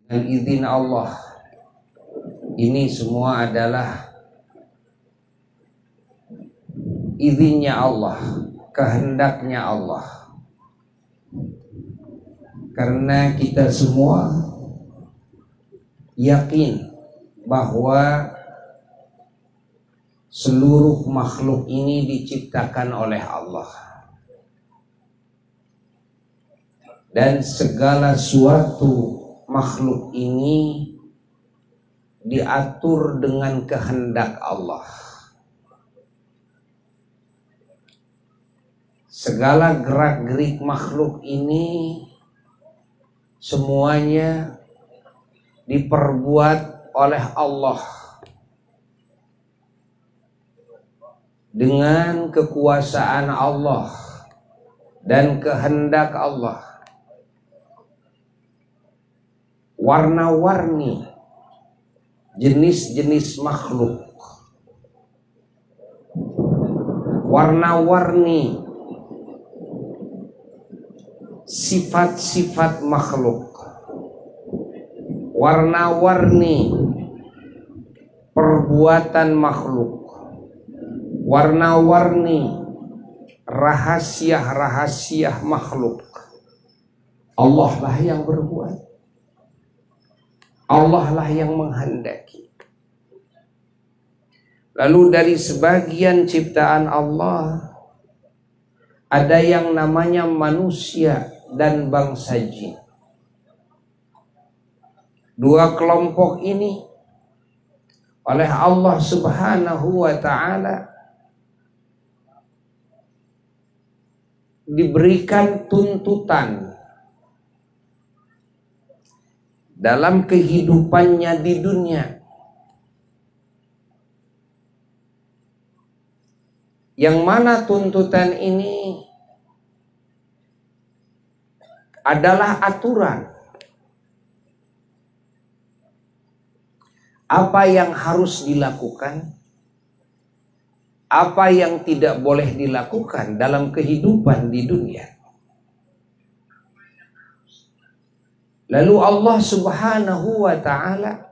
dengan izin Allah. Ini semua adalah izinnya Allah, kehendaknya Allah. Karena kita semua yakin bahwa seluruh makhluk ini diciptakan oleh Allah. Dan segala suatu makhluk ini diatur dengan kehendak Allah. Segala gerak-gerik makhluk ini semuanya diperbuat oleh Allah dengan kekuasaan Allah dan kehendak Allah. Warna-warni jenis-jenis makhluk, warna-warni sifat-sifat makhluk, warna-warni perbuatan makhluk, warna-warni rahasia-rahasia makhluk. Allah lah yang berbuat, Allah lah yang menghendaki. Lalu dari sebagian ciptaan Allah ada yang namanya manusia dan bangsa jin. Dua kelompok ini oleh Allah Subhanahu wa ta'ala diberikan tuntutan dalam kehidupannya di dunia, yang mana tuntutan ini adalah aturan apa yang harus dilakukan, apa yang tidak boleh dilakukan dalam kehidupan di dunia. Lalu Allah Subhanahu wa ta'ala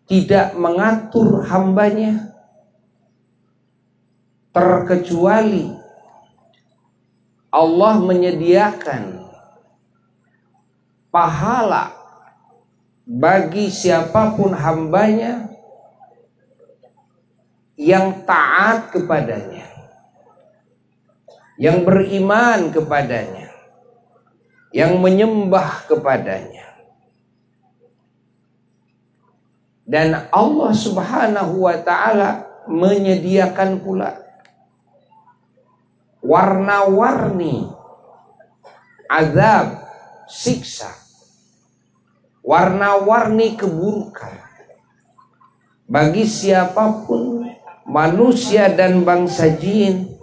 tidak mengatur hambanya terkecuali Allah menyediakan pahala bagi siapapun hambanya yang taat kepadanya, yang beriman kepadanya, yang menyembah kepadanya. Dan Allah Subhanahu wa ta'ala menyediakan pula warna-warni azab, siksa, warna-warni keburukan bagi siapapun manusia dan bangsa jin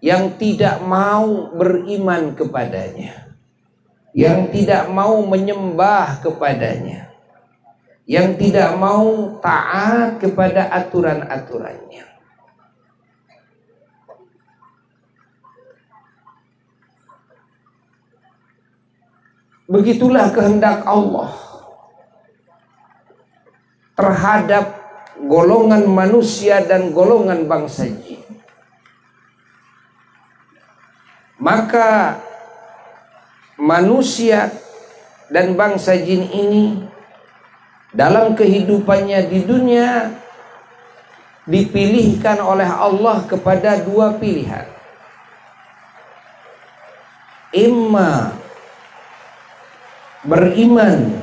yang tidak mau beriman kepadanya, yang tidak mau menyembah kepadanya, yang tidak mau taat kepada aturan-aturannya. Begitulah kehendak Allah terhadap golongan manusia dan golongan bangsa jin. Maka manusia dan bangsa jin ini dalam kehidupannya di dunia dipilihkan oleh Allah kepada dua pilihan. Imma beriman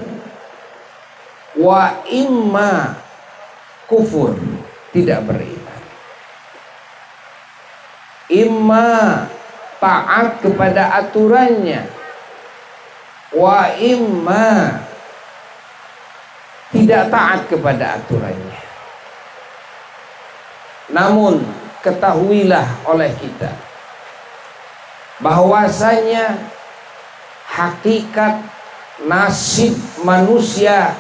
wa imma kufur, tidak beriman. Imma taat kepada aturannya, wa imma tidak taat kepada aturannya. Namun ketahuilah oleh kita bahwasanya hakikat nasib manusia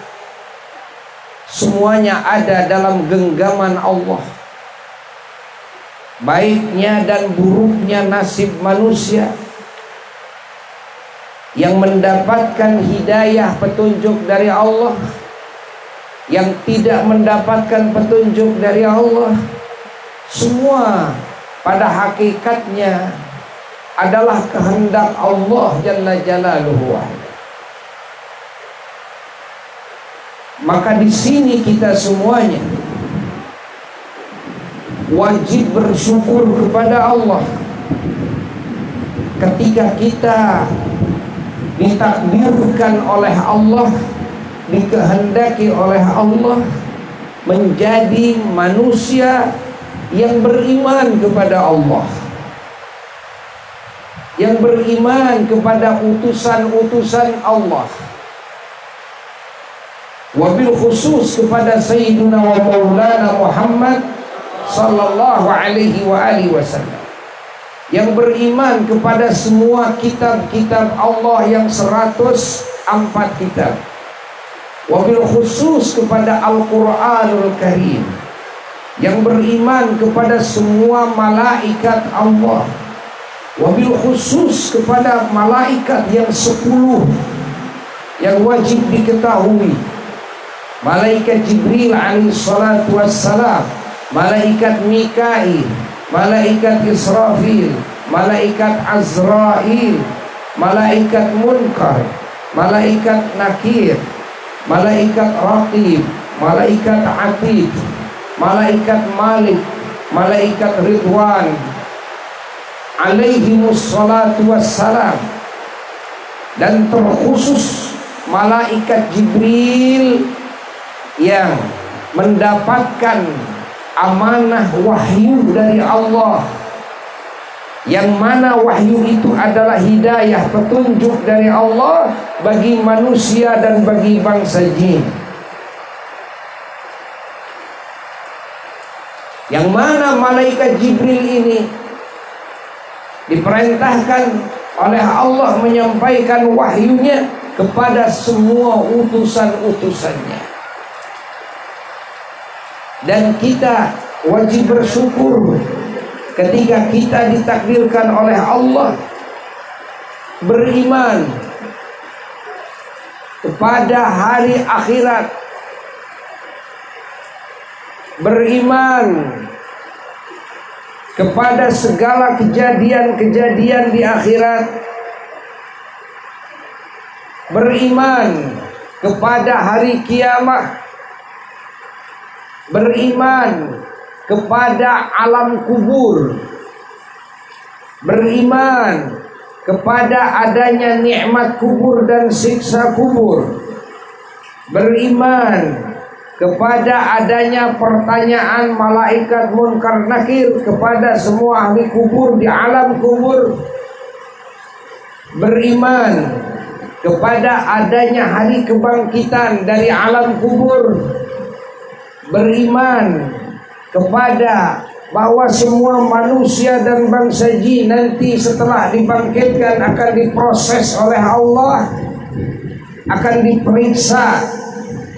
semuanya ada dalam genggaman Allah. Baiknya dan buruknya nasib manusia yang mendapatkan hidayah petunjuk dari Allah, yang tidak mendapatkan petunjuk dari Allah, semua pada hakikatnya adalah kehendak Allah Jalla Jalaluhu. Maka di sini kita semuanya wajib bersyukur kepada Allah ketika kita ditakdirkan oleh Allah, dikehendaki oleh Allah menjadi manusia yang beriman kepada Allah, yang beriman kepada utusan-utusan Allah, wabil khusus kepada Sayyidina wa Maulana Muhammad sallallahu alaihi wa alihi wasallam, yang beriman kepada semua kitab-kitab Allah yang 104 kitab, wabil khusus kepada Al-Quranul Karim, yang beriman kepada semua malaikat Allah, wabil khusus kepada malaikat yang 10 yang wajib diketahui, malaikat Jibril alaihi salatu wassalam, malaikat Mikail, malaikat Israfil, malaikat Azrail, malaikat Munkar, malaikat Nakir, malaikat Raqib, malaikat Atid, malaikat Malik, malaikat Ridwan alaihimus salatu wassalam, dan terkhusus malaikat Jibril yang mendapatkan amanah wahyu dari Allah, yang mana wahyu itu adalah hidayah petunjuk dari Allah bagi manusia dan bagi bangsa jin. Yang mana malaikat Jibril ini diperintahkan oleh Allah menyampaikan wahyunya kepada semua utusan-utusannya. Dan kita wajib bersyukur ketika kita ditakdirkan oleh Allah beriman kepada hari akhirat, beriman kepada segala kejadian-kejadian di akhirat, beriman kepada hari kiamat, beriman kepada alam kubur, beriman kepada adanya nikmat kubur dan siksa kubur, beriman kepada adanya pertanyaan malaikat Munkar Nakir kepada semua ahli kubur di alam kubur, beriman kepada adanya hari kebangkitan dari alam kubur, beriman kepada bahwa semua manusia dan bangsa jin nanti setelah dibangkitkan akan diproses oleh Allah, akan diperiksa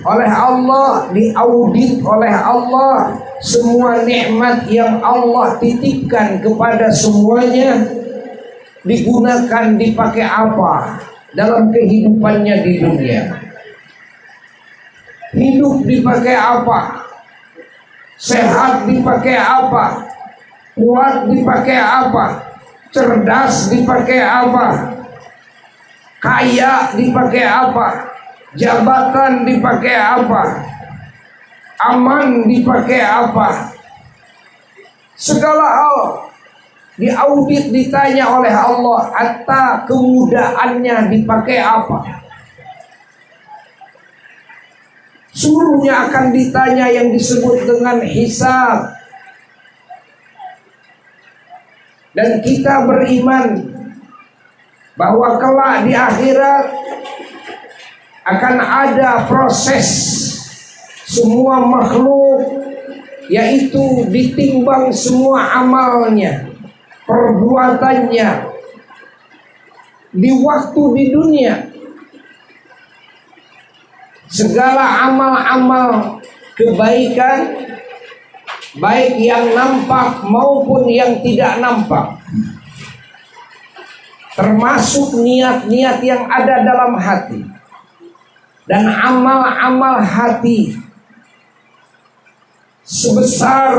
oleh Allah, diaudit oleh Allah, semua nikmat yang Allah titipkan kepada semuanya digunakan, dipakai apa dalam kehidupannya di dunia. Hidup dipakai apa? Sehat dipakai apa? Kuat dipakai apa? Cerdas dipakai apa? Kaya dipakai apa? Jabatan dipakai apa? Aman dipakai apa? Segala hal diaudit, ditanya oleh Allah, hatta kemudaannya dipakai apa? Seluruhnya akan ditanya yang disebut dengan hisab. Dan kita beriman bahwa kelak di akhirat akan ada proses semua makhluk, yaitu ditimbang semua amalnya, perbuatannya di waktu di dunia. Segala amal-amal kebaikan, baik yang nampak maupun yang tidak nampak, termasuk niat-niat yang ada dalam hati dan amal-amal hati, sebesar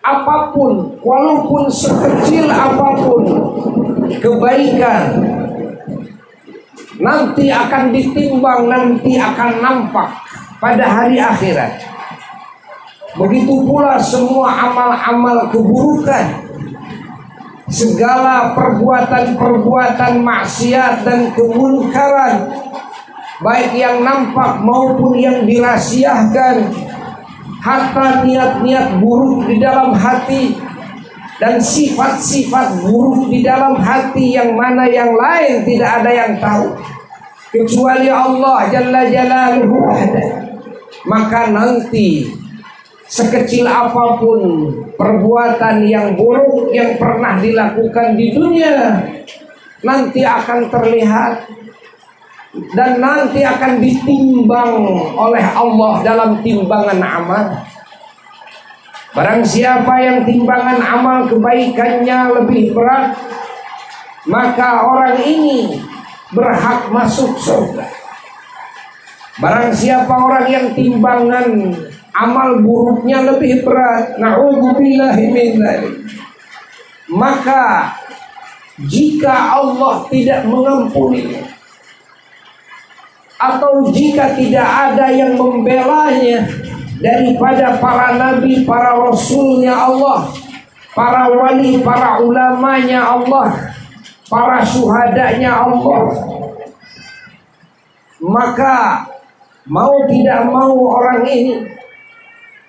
apapun, walaupun sekecil apapun kebaikan, nanti akan ditimbang, nanti akan nampak pada hari akhirat. Begitu pula semua amal-amal keburukan, segala perbuatan-perbuatan maksiat dan kemunkaran, baik yang nampak maupun yang dirahasiakan, harta niat-niat buruk di dalam hati dan sifat-sifat buruk di dalam hati yang mana yang lain tidak ada yang tahu kecuali Allah Jalla Jalaluhu wahdah. Maka nanti sekecil apapun perbuatan yang buruk yang pernah dilakukan di dunia, nanti akan terlihat dan nanti akan ditimbang oleh Allah dalam timbangan amal. Barang siapa yang timbangan amal kebaikannya lebih berat, maka orang ini berhak masuk surga. Barang siapa orang yang timbangan amal buruknya lebih berat, na'udzubillahi min dzalik, maka jika Allah tidak mengampuni atau jika tidak ada yang membelanya daripada para nabi, para rasulnya Allah, para wali, para ulamanya Allah, para syuhadanya Allah, maka mau tidak mau orang ini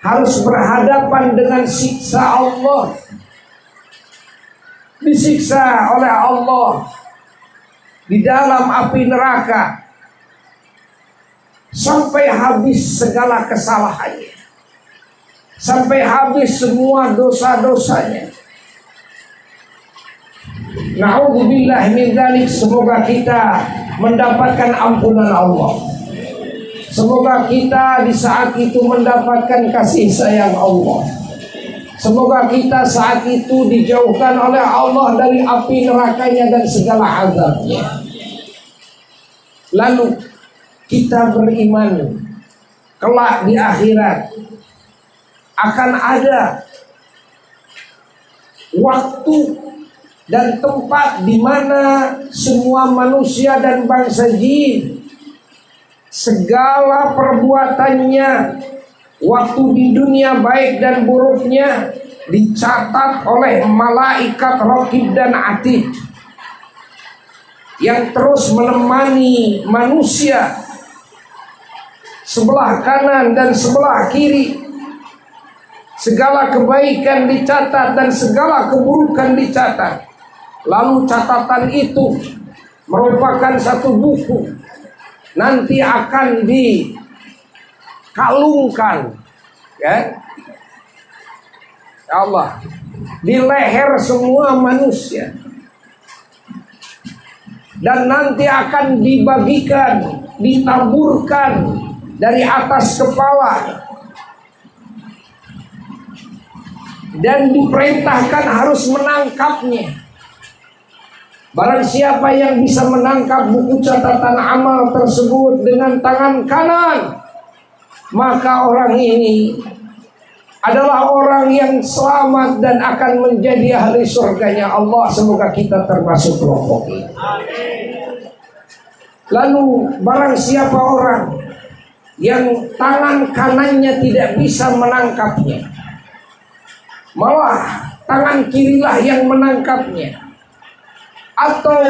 harus berhadapan dengan siksa Allah, disiksa oleh Allah di dalam api neraka sampai habis segala kesalahannya, sampai habis semua dosa-dosanya. Na'udzubillah min dzalik. Semoga kita mendapatkan ampunan Allah. Semoga kita di saat itu mendapatkan kasih sayang Allah. Semoga kita saat itu dijauhkan oleh Allah dari api nerakanya dan segala azabnya. Lalu kita beriman kelak di akhirat akan ada waktu dan tempat di mana semua manusia dan bangsa jin, segala perbuatannya waktu di dunia baik dan buruknya dicatat oleh malaikat Raqib dan Atid yang terus menemani manusia sebelah kanan dan sebelah kiri. Segala kebaikan dicatat dan segala keburukan dicatat. Lalu catatan itu merupakan satu buku, nanti akan dikalungkan, ya Allah, di leher semua manusia, dan nanti akan dibagikan, ditaburkan dari atas kepala, dan diperintahkan harus menangkapnya. Barang siapa yang bisa menangkap buku catatan amal tersebut dengan tangan kanan, maka orang ini adalah orang yang selamat dan akan menjadi ahli surganya Allah. Semoga kita termasuk kelompok ini. Lalu barang siapa orang yang tangan kanannya tidak bisa menangkapnya, malah tangan kirilah yang menangkapnya, atau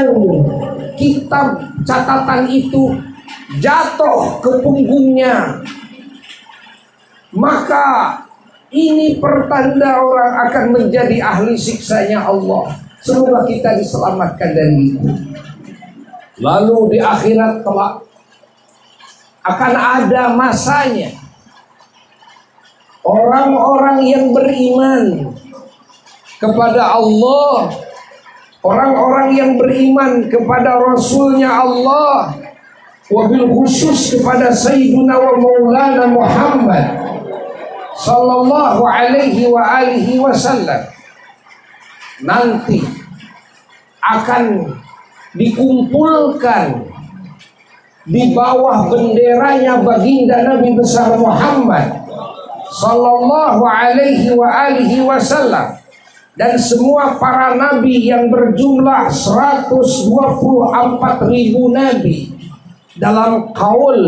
kitab catatan itu jatuh ke punggungnya, maka ini pertanda orang akan menjadi ahli siksanya Allah. Semoga kita diselamatkan dari itu. Lalu di akhirat kelak akan ada masanya orang-orang yang beriman kepada Allah, orang-orang yang beriman kepada Rasulnya Allah, wabil khusus kepada Sayyiduna wa Maulana Muhammad sallallahu alaihi wa alihi wasallam. Nanti akan dikumpulkan di bawah benderanya baginda Nabi besar Muhammad sallallahu alaihi wasallam, dan semua para nabi yang berjumlah 124.000 nabi dalam kaul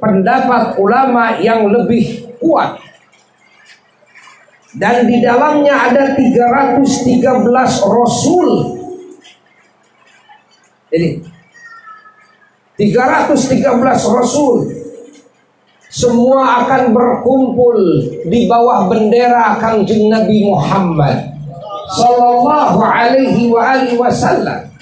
pendapat ulama yang lebih kuat. Dan di dalamnya ada 313 rasul. Jadi 313 rasul semua akan berkumpul di bawah bendera Kangjeng Nabi Muhammad sallallahu alaihi wasallam.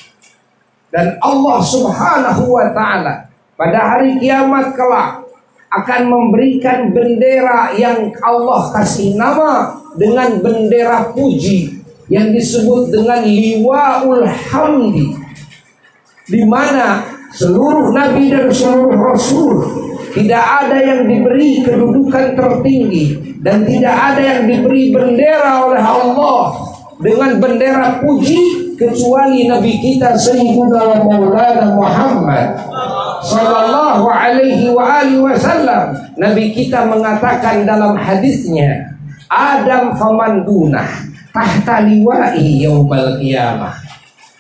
Dan Allah Subhanahu wa taala pada hari kiamat kelak akan memberikan bendera yang Allah kasih nama dengan bendera puji yang disebut dengan liwaul hamdi, di mana seluruh nabi dan seluruh rasul tidak ada yang diberi kedudukan tertinggi dan tidak ada yang diberi bendera oleh Allah dengan bendera puji kecuali Nabi kita Sayyidina Maulana Muhammad sallallahu alaihi wasallam. Nabi kita mengatakan dalam hadisnya, Adam faman dunah tahta liwa'i yaumal qiyamah.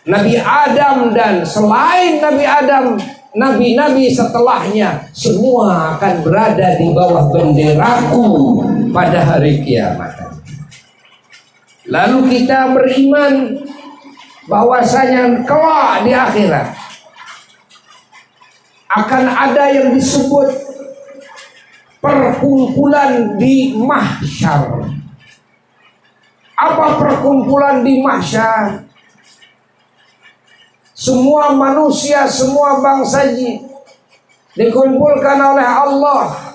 Nabi Adam dan selain Nabi Adam, nabi-nabi setelahnya semua akan berada di bawah benderaku pada hari kiamat. Lalu kita beriman bahwasanya kelak di akhirat akan ada yang disebut perkumpulan di mahsyar. Apa perkumpulan di mahsyar? Semua manusia, semua bangsa dikumpulkan oleh Allah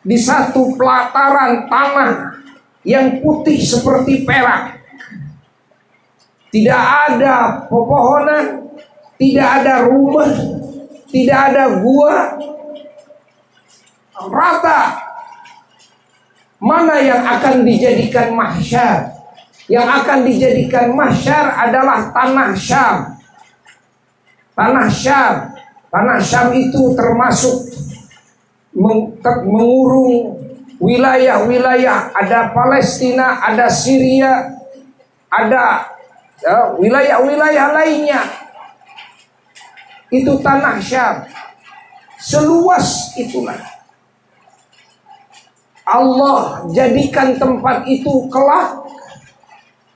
di satu pelataran tanah yang putih seperti perak. Tidak ada pepohonan, tidak ada rumah, tidak ada gua, rata. Mana yang akan dijadikan mahsyar? Yang akan dijadikan mahsyar adalah tanah Syam. Tanah Syam. Tanah Syam itu termasuk mengurung wilayah-wilayah. Ada Palestina, ada Syria, ada wilayah-wilayah lainnya. Itu tanah Syam. Seluas itulah Allah jadikan tempat itu kelak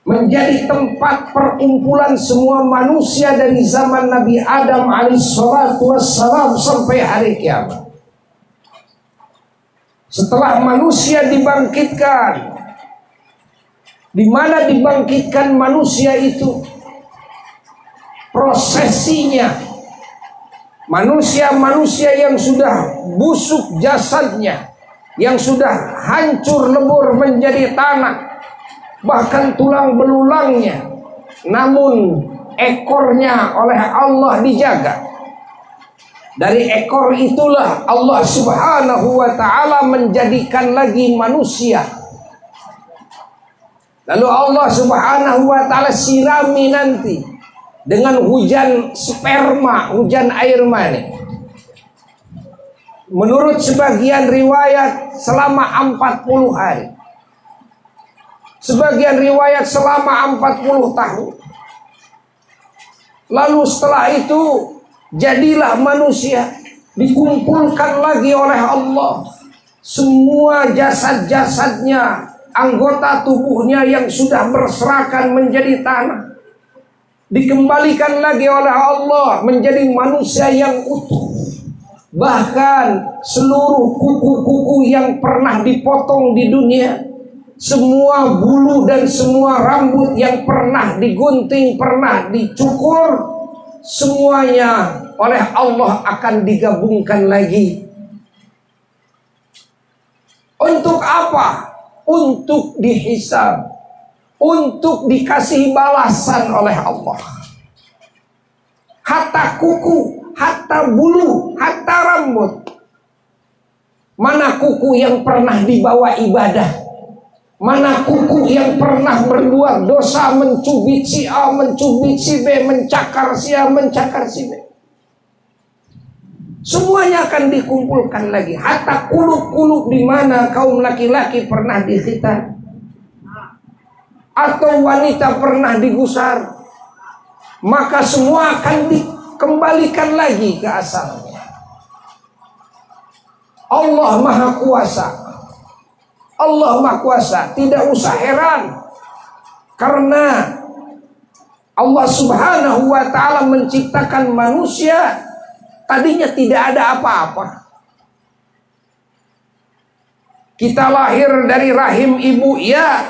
menjadi tempat perkumpulan semua manusia dari zaman Nabi Adam alaihissalatu wassalam sampai hari kiamat. Setelah manusia dibangkitkan, di mana dibangkitkan manusia itu, prosesinya manusia-manusia yang sudah busuk jasadnya, yang sudah hancur lebur menjadi tanah, bahkan tulang belulangnya, namun ekornya oleh Allah dijaga. Dari ekor itulah Allah Subhanahu wa ta'ala menjadikan lagi manusia. Lalu Allah Subhanahu wa ta'ala sirami nanti dengan hujan sperma, hujan air mani. Menurut sebagian riwayat selama 40 hari. Sebagian riwayat selama 40 tahun. Lalu setelah itu jadilah manusia, dikumpulkan lagi oleh Allah semua jasad-jasadnya, anggota tubuhnya yang sudah berserakan menjadi tanah, dikembalikan lagi oleh Allah menjadi manusia yang utuh. Bahkan seluruh kuku-kuku yang pernah dipotong di dunia, semua bulu dan semua rambut yang pernah digunting, pernah dicukur, semuanya oleh Allah akan digabungkan lagi. Untuk apa? Untuk dihisab, untuk dikasih balasan oleh Allah. Hatta kuku, hatta bulu, hatta rambut. Mana kuku yang pernah dibawa ibadah? Mana kuku yang pernah berbuat dosa, mencubit si A, mencubit si B, mencakar si A, mencakar si B. Semuanya akan dikumpulkan lagi. Hatta kuluk-kuluk di mana kaum laki-laki pernah dikhitan, atau wanita pernah digusar, maka semua akan dikembalikan lagi ke asalnya. Allah Maha Kuasa. Allah Maha Kuasa, tidak usah heran, karena Allah Subhanahu wa Ta'ala menciptakan manusia tadinya tidak ada apa-apa. Kita lahir dari rahim ibu, ya,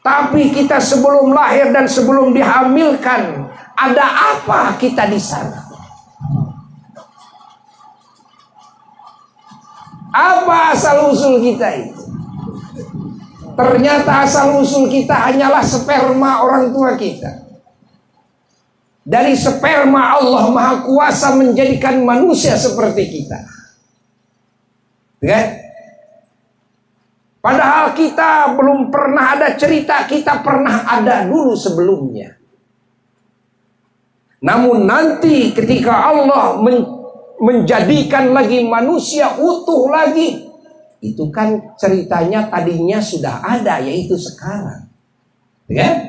tapi kita sebelum lahir dan sebelum dihamilkan, ada apa kita di sana? Apa asal usul kita itu? Ternyata asal usul kita hanyalah sperma orang tua kita. Dari sperma Allah Maha Kuasa menjadikan manusia seperti kita. Kan? Padahal kita belum pernah ada cerita kita pernah ada dulu sebelumnya. Namun nanti ketika Allah menjadikan lagi manusia utuh lagi, itu kan ceritanya tadinya sudah ada, yaitu sekarang, ya?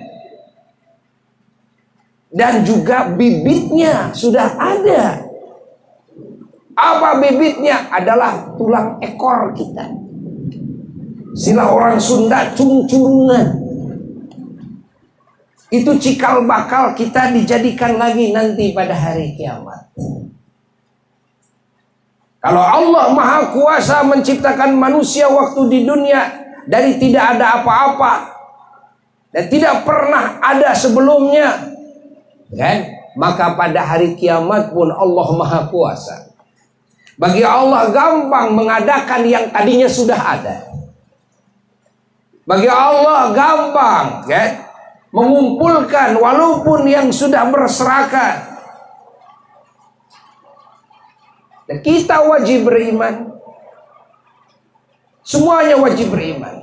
Dan juga bibitnya sudah ada. Apa bibitnya? Adalah tulang ekor kita. Sila orang Sunda cungcurungan. Itu cikal bakal kita dijadikan lagi nanti pada hari kiamat. Kalau Allah Maha Kuasa menciptakan manusia waktu di dunia dari tidak ada apa-apa dan tidak pernah ada sebelumnya, kan? Maka pada hari kiamat pun Allah Maha Kuasa. Bagi Allah gampang mengadakan yang tadinya sudah ada. Bagi Allah gampang, kan? Mengumpulkan walaupun yang sudah berserakan. Dan kita wajib beriman. Semuanya wajib beriman.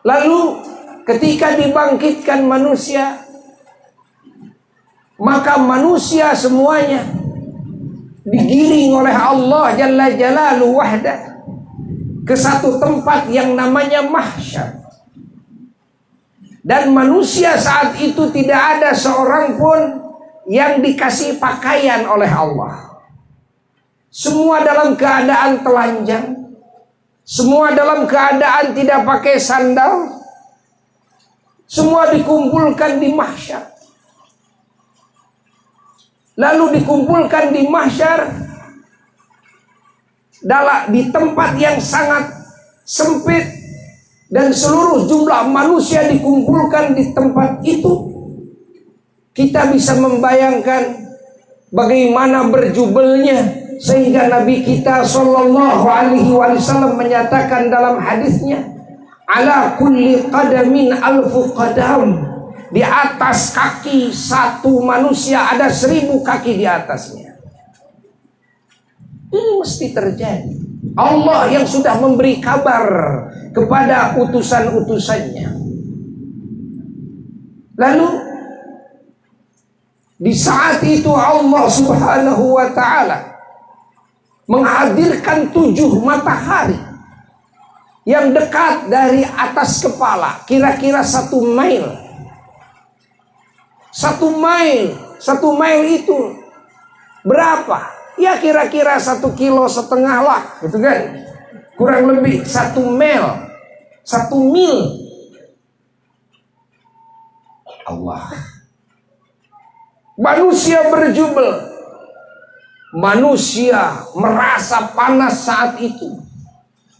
Lalu ketika dibangkitkan manusia, maka manusia semuanya digiring oleh Allah Jalla Jalaluhu wahdah ke satu tempat yang namanya mahsyar. Dan manusia saat itu tidak ada seorang pun yang dikasih pakaian oleh Allah. Semua dalam keadaan telanjang. Semua dalam keadaan tidak pakai sandal. Semua dikumpulkan di mahsyar. Lalu dikumpulkan di mahsyar di tempat yang sangat sempit, dan seluruh jumlah manusia dikumpulkan di tempat itu. Kita bisa membayangkan bagaimana berjubelnya, sehingga Nabi kita Shallallahu Alaihi Wasallam menyatakan dalam hadisnya, ala kulli qadamin alfu qadam. Di atas kaki satu manusia ada 1000 kaki di atasnya. Ini mesti terjadi. Allah yang sudah memberi kabar kepada utusan-utusannya. Lalu di saat itu Allah Subhanahu wa Ta'ala menghadirkan 7 matahari yang dekat dari atas kepala, kira-kira 1 mil. 1 mil itu berapa? Ya kira-kira 1,5 kilo lah, gitu kan? Kurang lebih 1 mil. 1 mil. Allah. Manusia berjubel. Manusia merasa panas saat itu.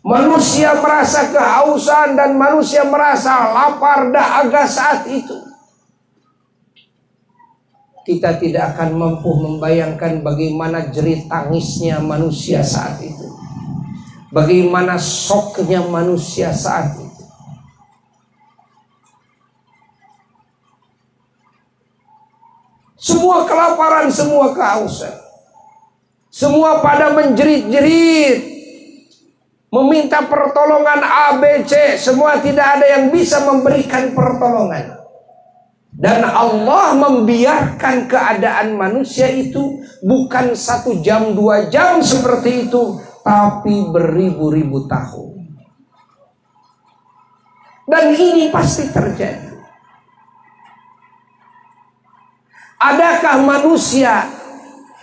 Manusia merasa kehausan dan manusia merasa lapar dahaga saat itu. Kita tidak akan mampu membayangkan bagaimana jerit tangisnya manusia saat itu. Bagaimana syoknya manusia saat itu. Semua kelaparan, semua kehausan. Semua pada menjerit-jerit. meminta pertolongan A, B, C, semua tidak ada yang bisa memberikan pertolongan. Dan Allah membiarkan keadaan manusia itu bukan 1 jam, 2 jam seperti itu, tapi beribu-ribu tahun. Dan ini pasti terjadi. Adakah manusia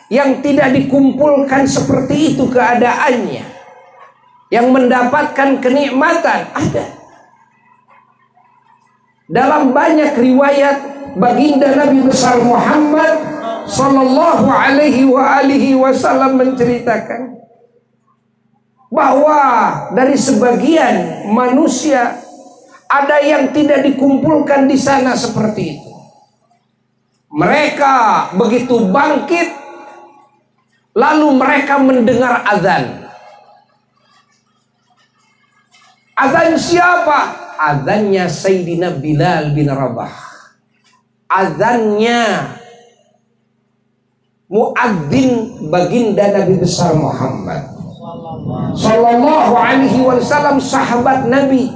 yang tidak dikumpulkan seperti itu keadaannya, yang mendapatkan kenikmatan? Ada. Dalam banyak riwayat, baginda Nabi besar Muhammad sallallahu alaihi wasallam menceritakan bahwa dari sebagian manusia ada yang tidak dikumpulkan di sana seperti itu. Mereka begitu bangkit, lalu mereka mendengar azan. Azan siapa? Azannya Sayyidina Bilal bin Rabah. Azannya muadzin baginda Nabi besar Muhammad sallallahu alaihi wasallam, sahabat Nabi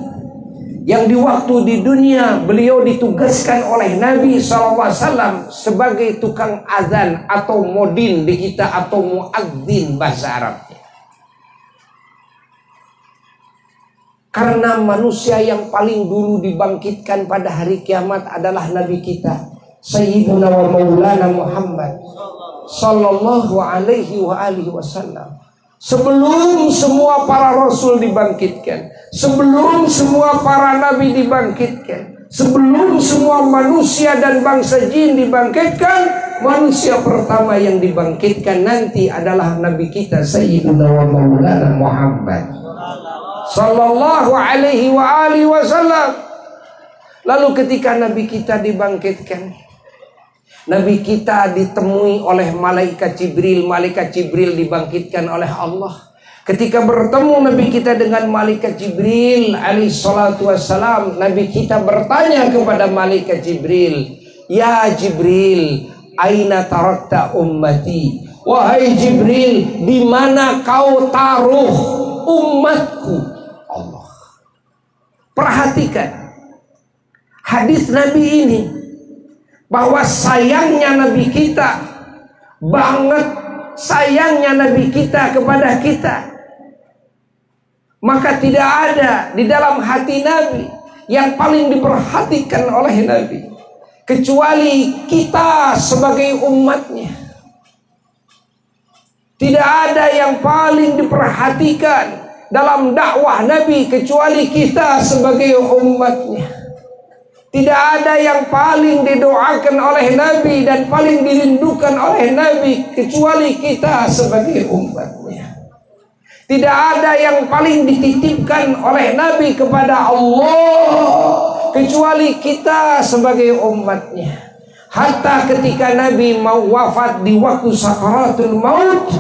yang di waktu di dunia beliau ditugaskan oleh Nabi sallallahu alaihi wasallam sebagai tukang azan atau modin di kita, atau muadzin bahasa Arabnya. Karena manusia yang paling dulu dibangkitkan pada hari kiamat adalah Nabi kita Sayyiduna wa Maulana Muhammad sallallahu alaihi wasallam. Sebelum semua para rasul dibangkitkan, sebelum semua para nabi dibangkitkan, sebelum semua manusia dan bangsa jin dibangkitkan, manusia pertama yang dibangkitkan nanti adalah Nabi kita Sayyiduna wa Maulana Muhammad sallallahu alaihi wasallam. Lalu ketika Nabi kita dibangkitkan, Nabi kita ditemui oleh malaikat Jibril. Malaikat Jibril dibangkitkan oleh Allah. Ketika bertemu Nabi kita dengan malaikat Jibril alaihi salatu wassalam, Nabi kita bertanya kepada malaikat Jibril, "Ya Jibril, aina tarakta ummati?" Wahai Jibril, di mana kau taruh umatku? Allah. Perhatikan hadis Nabi ini, bahwa sayangnya Nabi kita, banget sayangnya Nabi kita kepada kita. Maka tidak ada di dalam hati Nabi yang paling diperhatikan oleh Nabi kecuali kita sebagai umatnya. Tidak ada yang paling diperhatikan dalam dakwah Nabi kecuali kita sebagai umatnya. Tidak ada yang paling didoakan oleh Nabi dan paling dirindukan oleh Nabi kecuali kita sebagai umatnya. Tidak ada yang paling dititipkan oleh Nabi kepada Allah kecuali kita sebagai umatnya. Hatta ketika Nabi mau wafat di waktu sakaratul maut,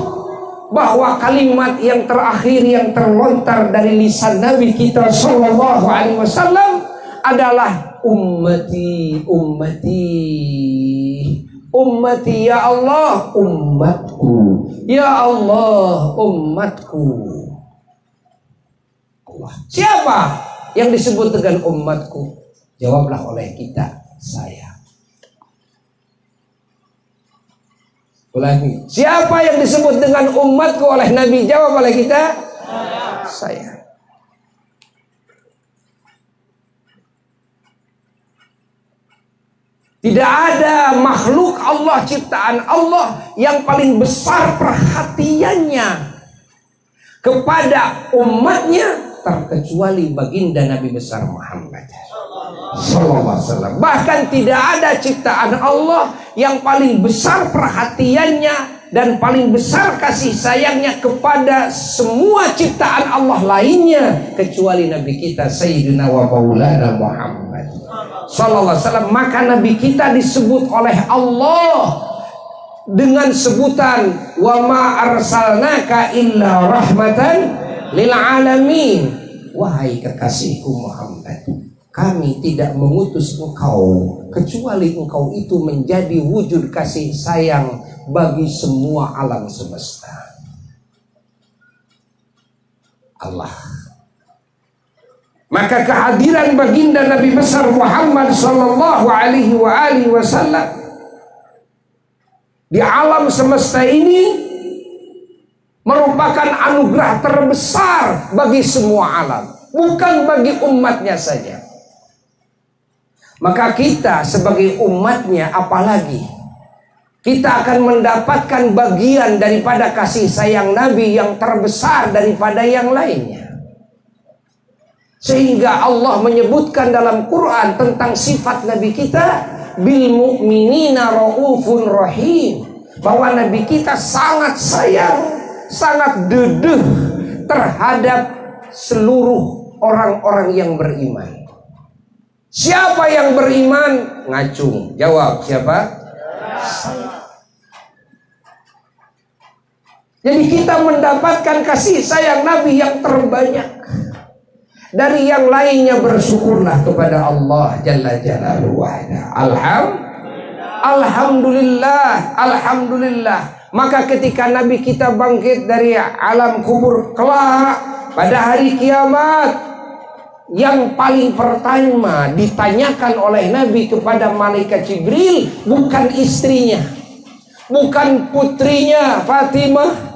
bahwa kalimat yang terakhir yang terlontar dari lisan Nabi kita sallallahu alaihi wasallam adalah ummati, ummati, ummati, ya Allah, umatku, ya Allah, umatku. Allah. Siapa yang disebut dengan umatku? Jawablah oleh kita, saya. Ulangi. Siapa yang disebut dengan umatku oleh Nabi? Jawab oleh kita, saya. Tidak ada makhluk Allah, ciptaan Allah yang paling besar perhatiannya kepada umatnya terkecuali baginda Nabi besar Muhammad sallallahu alaihi wasallam. Bahkan tidak ada ciptaan Allah yang paling besar perhatiannya dan paling besar kasih sayangnya kepada semua ciptaan Allah lainnya kecuali Nabi kita Sayyidina wa Maulana Muhammad sallallahu alaihi wasallam. Maka Nabi kita disebut oleh Allah dengan sebutan wa ma arsalnaka illa rahmatan lil alamin. Wahai kekasihku Muhammad, kami tidak mengutus engkau kecuali engkau itu menjadi wujud kasih sayang bagi semua alam semesta. Allah. Maka kehadiran baginda Nabi besar Muhammad sallallahu alaihi wasallam di alam semesta ini merupakan anugerah terbesar bagi semua alam, bukan bagi umatnya saja. Maka kita sebagai umatnya, apalagi kita akan mendapatkan bagian daripada kasih sayang Nabi yang terbesar daripada yang lainnya. Sehingga Allah menyebutkan dalam Quran tentang sifat Nabi kita, bil mu'minina raufun rahim, bahwa Nabi kita sangat sayang, sangat dedeh terhadap seluruh orang-orang yang beriman. Siapa yang beriman? Ngacung. Jawab, siapa? Jadi kita mendapatkan kasih sayang Nabi yang terbanyak. Dari yang lainnya bersyukurlah kepada Allah Jalla Jalaluhu. Alhamdulillah, alhamdulillah. Maka ketika Nabi kita bangkit dari alam kubur kelak pada hari kiamat, yang paling pertama ditanyakan oleh Nabi kepada malaikat Jibril bukan istrinya, bukan putrinya Fatimah,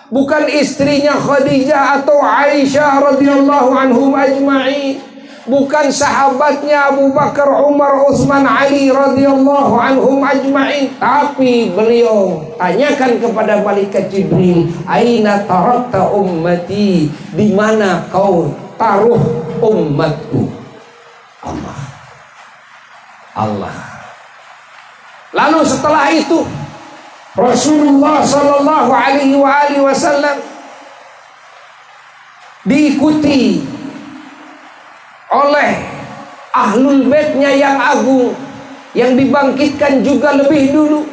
bukan istrinya Khadijah atau Aisyah radhiyallahu anhum ajma'in, bukan sahabatnya Abu Bakar, Umar, Utsman, Ali radhiyallahu anhum ajma'in, tapi beliau tanyakan kepada malaikat Jibril, aina tarakta ummati, di mana kau taruh umatku? Allah. Lalu setelah itu Rasulullah sallallahu alaihi wasallam diikuti oleh ahlul baitnya yang agung, yang dibangkitkan juga lebih dulu,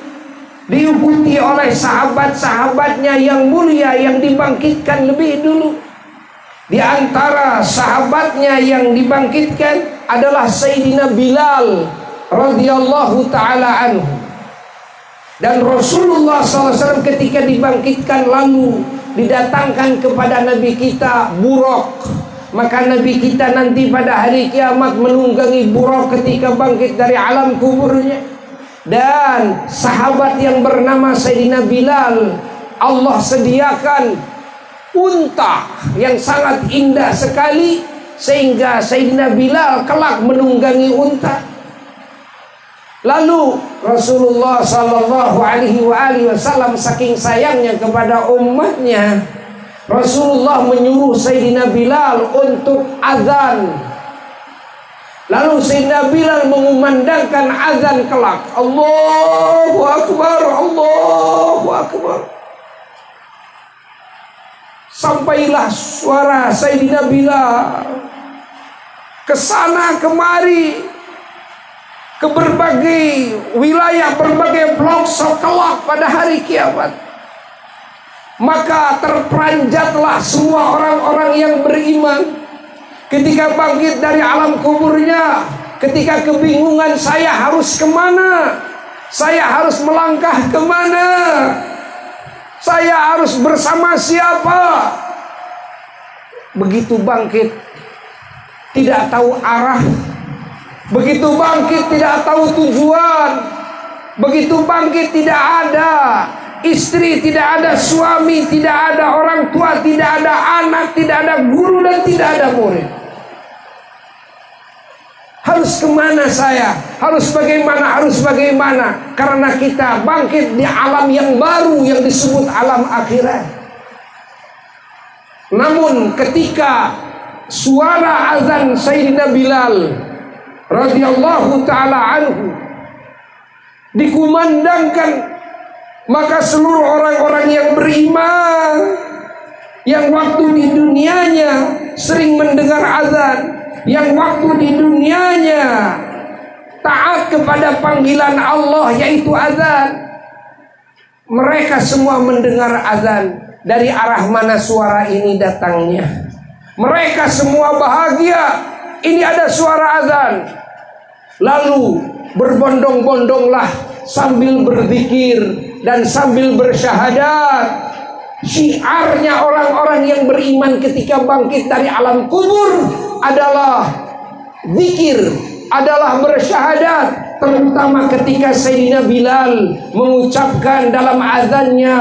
diikuti oleh sahabat-sahabatnya yang mulia yang dibangkitkan lebih dulu. Di antara sahabatnya yang dibangkitkan adalah Sayyidina Bilal radhiyallahu ta'ala anhu. Dan Rasulullah SAW ketika dibangkitkan lalu didatangkan kepada Nabi kita buraq. Maka Nabi kita nanti pada hari kiamat menunggangi buraq ketika bangkit dari alam kuburnya. Dan sahabat yang bernama Sayyidina Bilal, Allah sediakan unta yang sangat indah sekali, sehingga Sayyidina Bilal kelak menunggangi unta. Lalu Rasulullah sallallahu alaihi wasallam saking sayangnya kepada umatnya, Rasulullah menyuruh Sayyidina Bilal untuk azan. Lalu Sayyidina Bilal mengumandangkan azan kelak, Allahu Akbar, Allahu Akbar. Sampailah suara Sayyidina Bilal kesana kemari, ke berbagai wilayah, berbagai pelosok kelak pada hari kiamat. Maka terperanjatlah semua orang-orang yang beriman ketika bangkit dari alam kuburnya. Ketika kebingungan, saya harus kemana, saya harus melangkah kemana, saya harus bersama siapa. Begitu bangkit tidak tahu arah, begitu bangkit tidak tahu tujuan, begitu bangkit tidak ada istri, tidak ada suami, tidak ada orang tua, tidak ada anak, tidak ada guru, dan tidak ada murid. Harus kemana saya? Harus bagaimana? Harus bagaimana? Karena kita bangkit di alam yang baru yang disebut alam akhirat. Namun ketika suara azan Sayyidina Bilal radhiyallahu ta'ala anhu dikumandangkan, maka seluruh orang-orang yang beriman yang waktu di dunianya sering mendengar azan, yang waktu di dunianya taat kepada panggilan Allah yaitu azan, mereka semua mendengar azan. Dari arah mana suara ini datangnya, mereka semua bahagia, ini ada suara azan. Lalu berbondong-bondonglah sambil berzikir dan sambil bersyahadat, Syiarnya orang-orang yang beriman ketika bangkit dari alam kubur adalah zikir, adalah bersyahadat. Terutama ketika Sayyidina Bilal mengucapkan dalam azannya,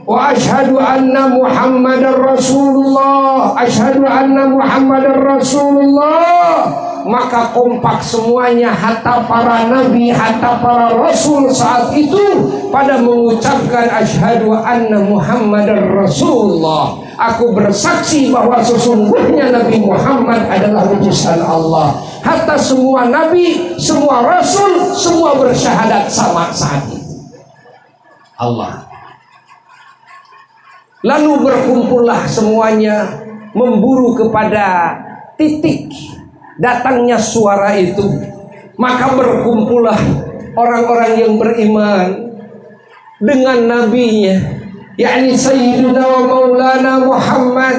wa asyhadu anna Muhammadar Rasulullah, asyhadu anna Muhammadar Rasulullah. Maka kompak semuanya, hatta para nabi, hatta para rasul saat itu pada mengucapkan asyhadu anna Muhammadar Rasulullah. Aku bersaksi bahwa sesungguhnya Nabi Muhammad adalah utusan Allah. Hatta semua nabi, semua rasul, semua bersyahadat sama saat itu. Allah. Lalu berkumpullah semuanya memburu kepada titik datangnya suara itu. Maka berkumpullah orang-orang yang beriman dengan nabinya, yakni Sayyidina wa Maulana Muhammad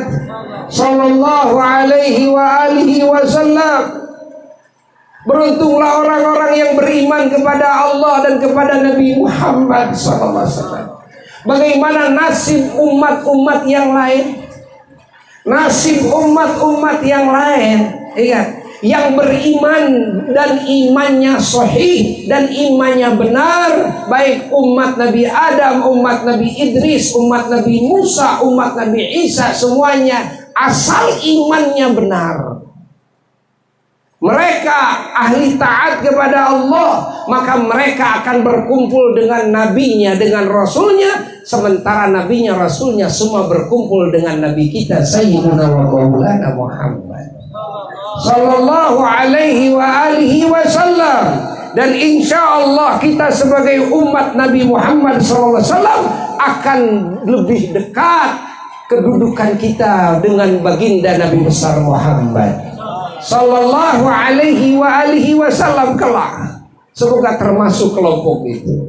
sallallahu alaihi wa alihi wasallam. Beruntunglah orang-orang yang beriman kepada Allah dan kepada Nabi Muhammad sallallahu alaihi wasallam. Bagaimana nasib umat-umat yang lain? Nasib umat-umat yang lain, ingat, yang beriman dan imannya sahih dan imannya benar, baik umat Nabi Adam, umat Nabi Idris, umat Nabi Musa, umat Nabi Isa, semuanya asal imannya benar. Mereka ahli taat kepada Allah, maka mereka akan berkumpul dengan nabinya, dengan rasulnya. Sementara nabinya, rasulnya semua berkumpul dengan nabi kita Sayyidina wa Maulana Muhammad sallallahu alaihi wa alihi wasallam. Dan insya Allah kita sebagai umat Nabi Muhammad sallallahu alaihi wasallam akan lebih dekat kedudukan kita dengan baginda Nabi besar Muhammad sallallahu alaihi wa alihi wasallam kelak. Semoga termasuk kelompok itu.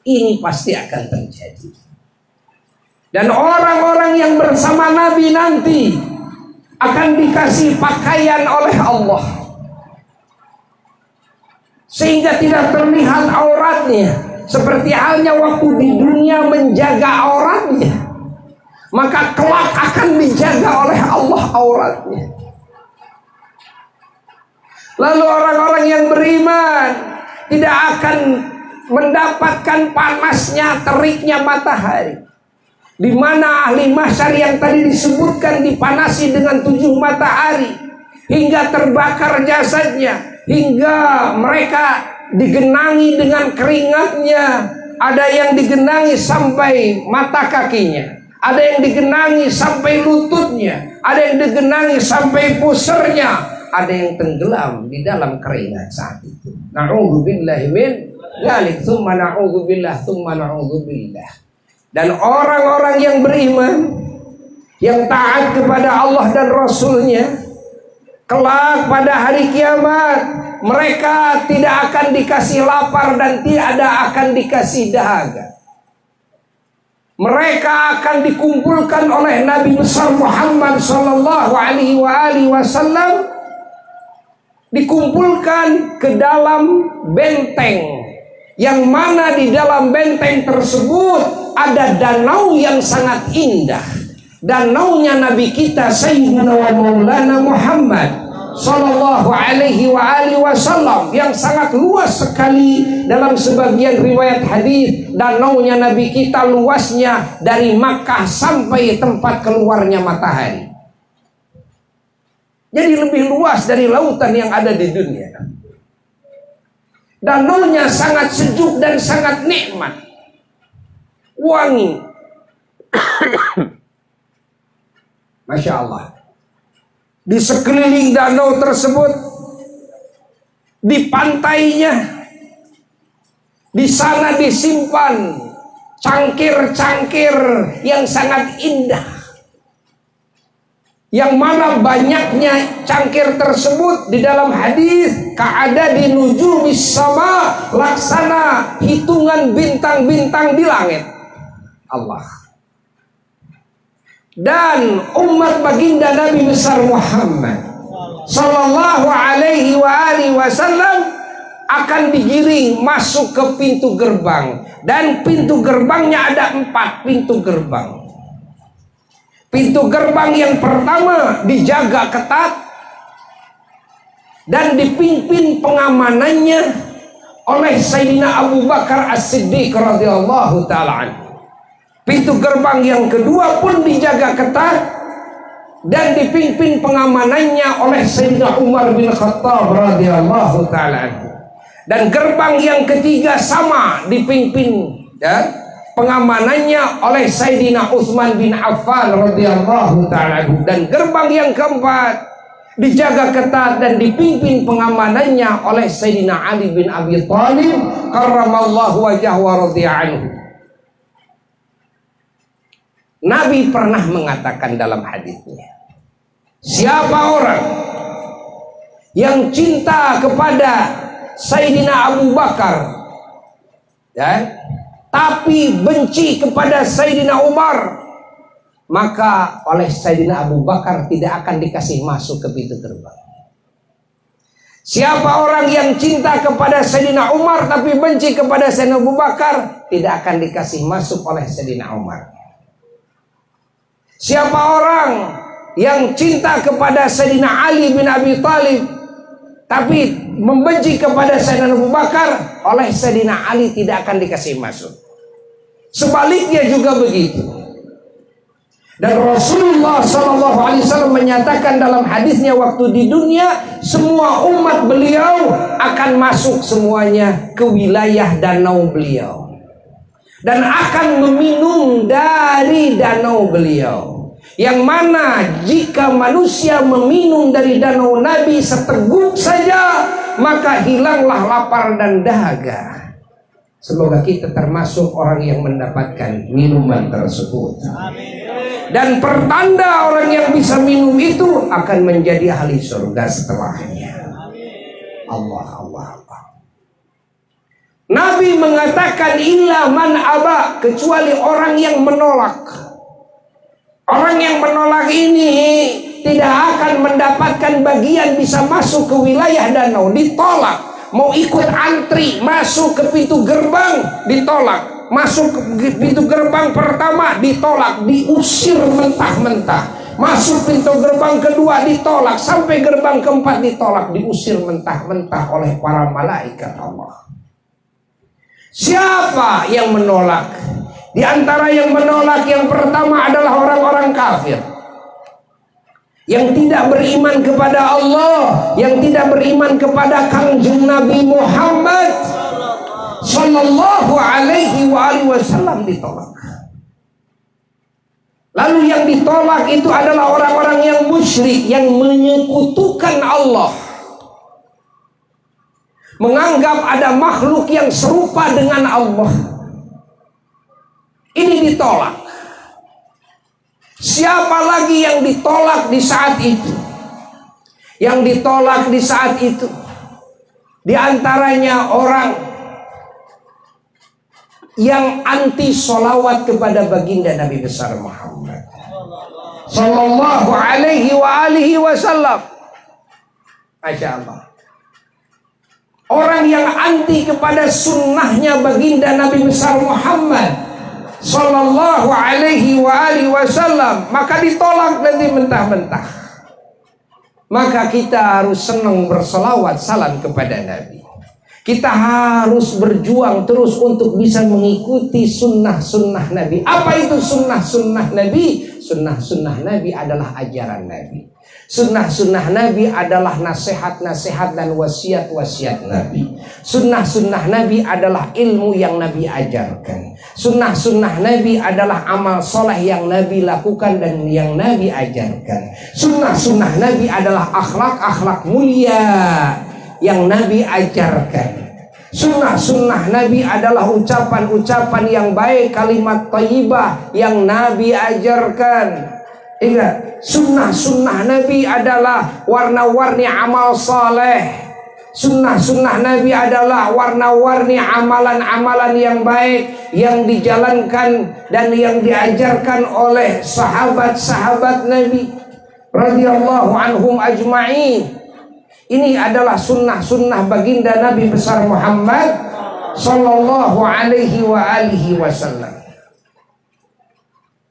Ini pasti akan terjadi. Dan orang-orang yang bersama Nabi nanti akan dikasih pakaian oleh Allah, sehingga tidak terlihat auratnya, seperti halnya waktu di dunia menjaga auratnya. Maka kelak akan dijaga oleh Allah auratnya. Lalu orang-orang yang beriman tidak akan mendapatkan panasnya, teriknya matahari, di mana ahli mahsyar yang tadi disebutkan dipanasi dengan 7 matahari hingga terbakar jasadnya, hingga mereka digenangi dengan keringatnya. Ada yang digenangi sampai mata kakinya, ada yang digenangi sampai lututnya, ada yang digenangi sampai pusernya, ada yang tenggelam di dalam keringat saat itu. Na'udzubillahi min dzalik, tsumma na'udzubillah, tsumma na'udzubillah. Dan orang-orang yang beriman, yang taat kepada Allah dan Rasulnya, kelak pada hari kiamat mereka tidak akan dikasih lapar dan tidak akan dikasih dahaga. Mereka akan dikumpulkan oleh Nabi besar Muhammad sallallahu alaihi wasallam, dikumpulkan ke dalam benteng, yang mana di dalam benteng tersebut ada danau yang sangat indah. Danaunya Nabi kita Sayyidina wa Maulana Muhammad sallallahu alaihi wasallam, yang sangat luas sekali. Dalam sebagian riwayat hadis, danaunya Nabi kita luasnya dari Makkah sampai tempat keluarnya matahari. Jadi lebih luas dari lautan yang ada di dunia. Danaunya sangat sejuk dan sangat nikmat, wangi. Masya Allah. Di sekeliling danau tersebut, di pantainya, di sana disimpan cangkir-cangkir yang sangat indah, yang mana banyaknya cangkir tersebut di dalam hadis ka'ada di nujumis sama, laksana hitungan bintang-bintang di langit Allah. Dan umat baginda Nabi besar Muhammad sallallahu alaihi wasallam akan digiring masuk ke pintu gerbang. Dan pintu gerbangnya ada 4 pintu gerbang. Pintu gerbang yang pertama dijaga ketat dan dipimpin pengamanannya oleh Sayyidina Abu Bakar As-Siddiq radhiyallahu ta'ala anhu. Pintu gerbang yang kedua pun dijaga ketat dan dipimpin pengamanannya oleh Sayyidina Umar bin Khattab radhiyallahu ta'ala anhu. Dan gerbang yang ketiga sama dipimpin pengamanannya oleh Sayyidina Utsman bin Affan radhiyallahu ta'ala anhu. Dan gerbang yang keempat dijaga ketat dan dipimpin pengamanannya oleh Sayyidina Ali bin Abi Thalib karramallahu wajhahu wa radhiya anhu. Nabi pernah mengatakan dalam hadisnya, siapa orang yang cinta kepada Sayyidina Abu Bakar tapi benci kepada Sayyidina Umar, maka oleh Sayyidina Abu Bakar tidak akan dikasih masuk ke pintu gerbang. Siapa orang yang cinta kepada Sayyidina Umar tapi benci kepada Sayyidina Abu Bakar, tidak akan dikasih masuk oleh Sayyidina Umar. Siapa orang yang cinta kepada Sayyidina Ali bin Abi Thalib tapi membenci kepada Sayyidina Abu Bakar, oleh Sayyidina Ali tidak akan dikasih masuk. Sebaliknya juga begitu. Dan Rasulullah SAW menyatakan dalam hadisnya waktu di dunia, semua umat beliau akan masuk semuanya ke wilayah danau beliau dan akan meminum dari danau beliau. Yang mana jika manusia meminum dari danau Nabi seteguk saja, maka hilanglah lapar dan dahaga. Semoga kita termasuk orang yang mendapatkan minuman tersebut. Dan pertanda orang yang bisa minum itu akan menjadi ahli surga setelahnya. Allah. Nabi mengatakan illa man aba, kecuali orang yang menolak. Orang yang menolak ini tidak akan mendapatkan bagian bisa masuk ke wilayah danau, ditolak. Mau ikut antri masuk ke pintu gerbang, ditolak. Masuk ke pintu gerbang pertama, ditolak, diusir mentah-mentah. Masuk pintu gerbang kedua, ditolak. Sampai gerbang keempat ditolak, diusir mentah-mentah oleh para malaikat Allah. Siapa yang menolak? Di antara yang menolak yang pertama adalah orang-orang kafir yang tidak beriman kepada Allah, yang tidak beriman kepada Kangjeng Nabi Muhammad sallallahu alaihi wasallam, ditolak. Lalu yang ditolak itu adalah orang-orang yang musyrik, yang menyekutukan Allah, menganggap ada makhluk yang serupa dengan Allah. Ini ditolak. Siapa lagi yang ditolak di saat itu? Yang ditolak di saat itu di antaranya orang yang anti sholawat kepada baginda Nabi besar Muhammad sallallahu alaihi wasallam. Masya Allah. Orang yang anti kepada sunnahnya baginda Nabi besar Muhammad sallallahu alaihi wasallam, maka ditolak nanti mentah-mentah. Maka kita harus senang berselawat salam kepada Nabi. Kita harus berjuang terus untuk bisa mengikuti sunnah-sunnah Nabi. Apa itu sunnah-sunnah Nabi? Sunnah-sunnah Nabi adalah ajaran Nabi. Sunnah-sunnah Nabi adalah nasihat-nasihat dan wasiat-wasiat Nabi. Sunnah-sunnah Nabi adalah ilmu yang Nabi ajarkan. Sunnah-sunnah Nabi adalah amal soleh yang Nabi lakukan dan yang Nabi ajarkan. Sunnah-sunnah Nabi adalah akhlak-akhlak mulia yang Nabi ajarkan. Sunnah-sunnah Nabi adalah ucapan-ucapan yang baik, kalimat thayyibah yang Nabi ajarkan. Ingat, sunnah-sunnah Nabi adalah warna-warni amal saleh. Sunnah-sunnah Nabi adalah warna-warni amalan-amalan yang baik yang dijalankan dan yang diajarkan oleh sahabat-sahabat Nabi radhiyallahu anhum ajma'in. Ini adalah sunnah-sunnah baginda Nabi besar Muhammad sallallahu alaihi wasallam.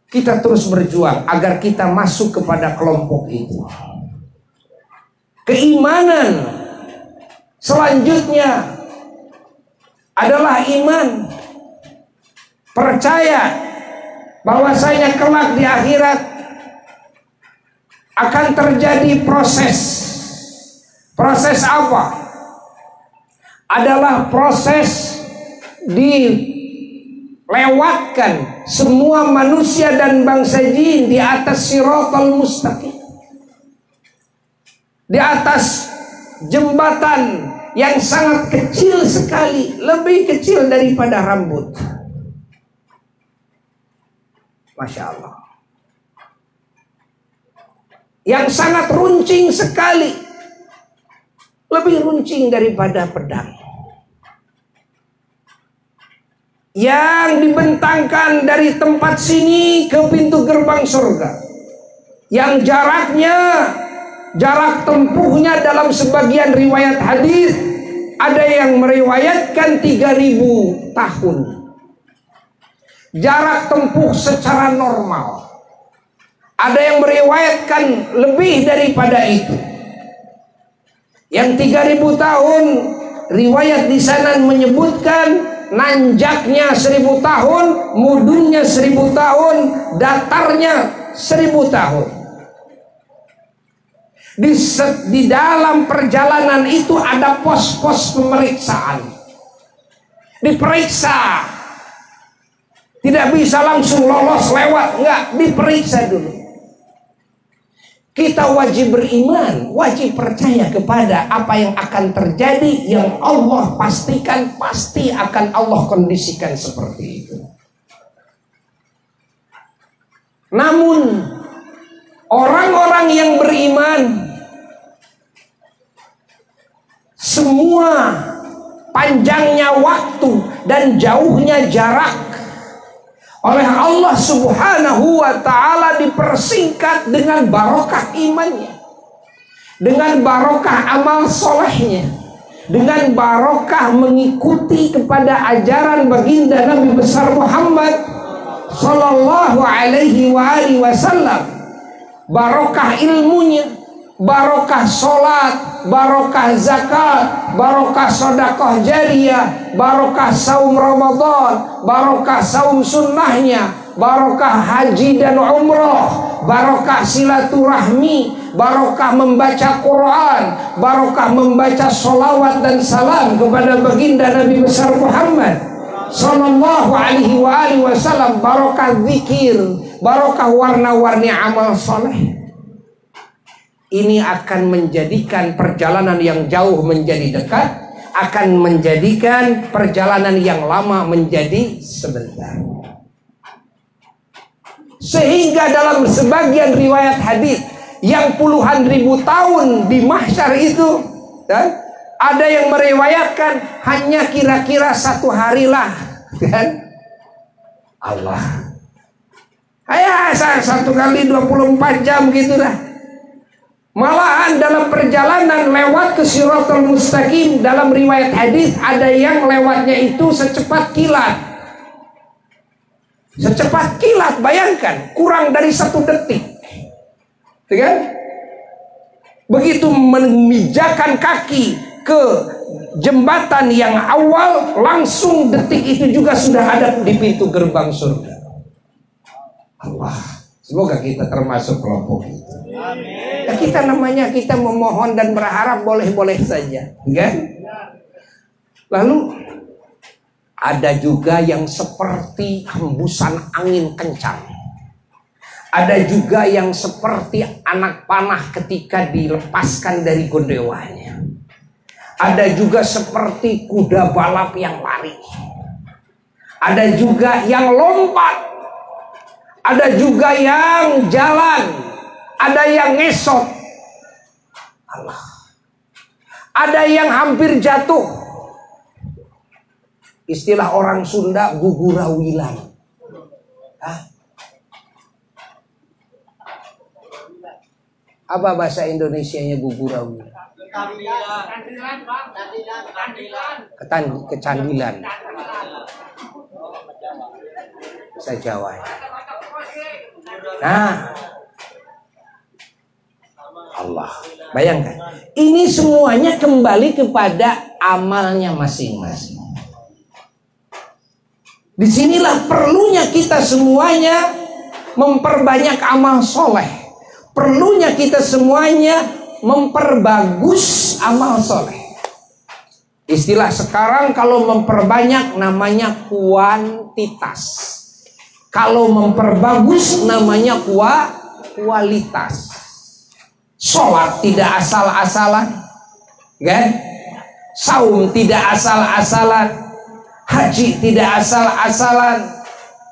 Kita terus berjuang agar kita masuk kepada kelompok itu. Keimanan selanjutnya adalah iman, percaya bahwasanya kelak di akhirat akan terjadi proses. Proses apa? Adalah proses dilewatkan semua manusia dan bangsa jin di atas siratal mustaqim, di atas jembatan yang sangat kecil sekali, lebih kecil daripada rambut. Masya Allah. Yang sangat runcing sekali, lebih runcing daripada pedang. Yang dibentangkan dari tempat sini ke pintu gerbang surga, yang jarak tempuhnya dalam sebagian riwayat hadis ada yang meriwayatkan 3000 tahun. Jarak tempuh secara normal. Ada yang meriwayatkan lebih daripada itu. Yang 3000 tahun, riwayat di sana menyebutkan nanjaknya 1000 tahun, mudunnya 1000 tahun, datarnya 1000 tahun. Di dalam perjalanan itu ada pos-pos pemeriksaan. Diperiksa. Tidak bisa langsung lolos lewat, enggak, diperiksa dulu. Kita wajib beriman, wajib percaya kepada apa yang akan terjadi, yang Allah pastikan pasti akan Allah kondisikan seperti itu. Namun orang-orang yang beriman, semua panjangnya waktu dan jauhnya jarak oleh Allah subhanahu wa ta'ala dipersingkat dengan barokah imannya, dengan barokah amal solehnya, dengan barokah mengikuti kepada ajaran baginda Nabi besar Muhammad sallallahu alaihi wasallam. Barokah ilmunya, barokah sholat, barokah zakat, barokah sedekah jariyah, barokah saum Ramadan, barokah saum sunnahnya, barokah haji dan umroh, barokah silaturahmi, barokah membaca Quran, barokah membaca sholawat dan salam kepada baginda Nabi besar Muhammad sallallahu alaihi wasallam, barokah zikir, barokah warna-warni amal soleh. Ini akan menjadikan perjalanan yang jauh menjadi dekat, akan menjadikan perjalanan yang lama menjadi sebentar. Sehingga dalam sebagian riwayat hadis yang puluhan ribu tahun di mahsyar itu, dan ada yang meriwayatkan hanya kira-kira 1 hari lah, kan? Allah. Ya 1 kali 24 jam gitu dah. Malahan dalam perjalanan lewat ke Siratal Mustaqim, dalam riwayat hadis ada yang lewatnya itu secepat kilat. Secepat kilat, bayangkan, kurang dari 1 detik. Kan? Begitu memijakan kaki ke jembatan yang awal, langsung detik itu juga sudah ada di pintu gerbang surga. Allah, semoga kita termasuk kelompok itu. Ya, kita namanya kita memohon dan berharap boleh-boleh saja, kan? Lalu ada juga yang seperti hembusan angin kencang. Ada juga yang seperti anak panah ketika dilepaskan dari gondewanya. Ada juga seperti kuda balap yang lari. Ada juga yang lompat. Ada juga yang jalan. Ada yang ngesot. Allah. Ada yang hampir jatuh. Istilah orang Sunda gugurawilan. Apa bahasa Indonesianya Bu Burawi? Kecandilan. Bahasa Jawa. Nah, Allah. Bayangkan. Ini semuanya kembali kepada amalnya masing-masing. Disinilah perlunya kita semuanya memperbanyak amal soleh. Perlunya kita semuanya memperbagus amal soleh. Istilah sekarang kalau memperbanyak namanya kuantitas. Kalau memperbagus namanya kualitas. Sholat tidak asal-asalan, kan? Saum tidak asal-asalan, haji tidak asal-asalan,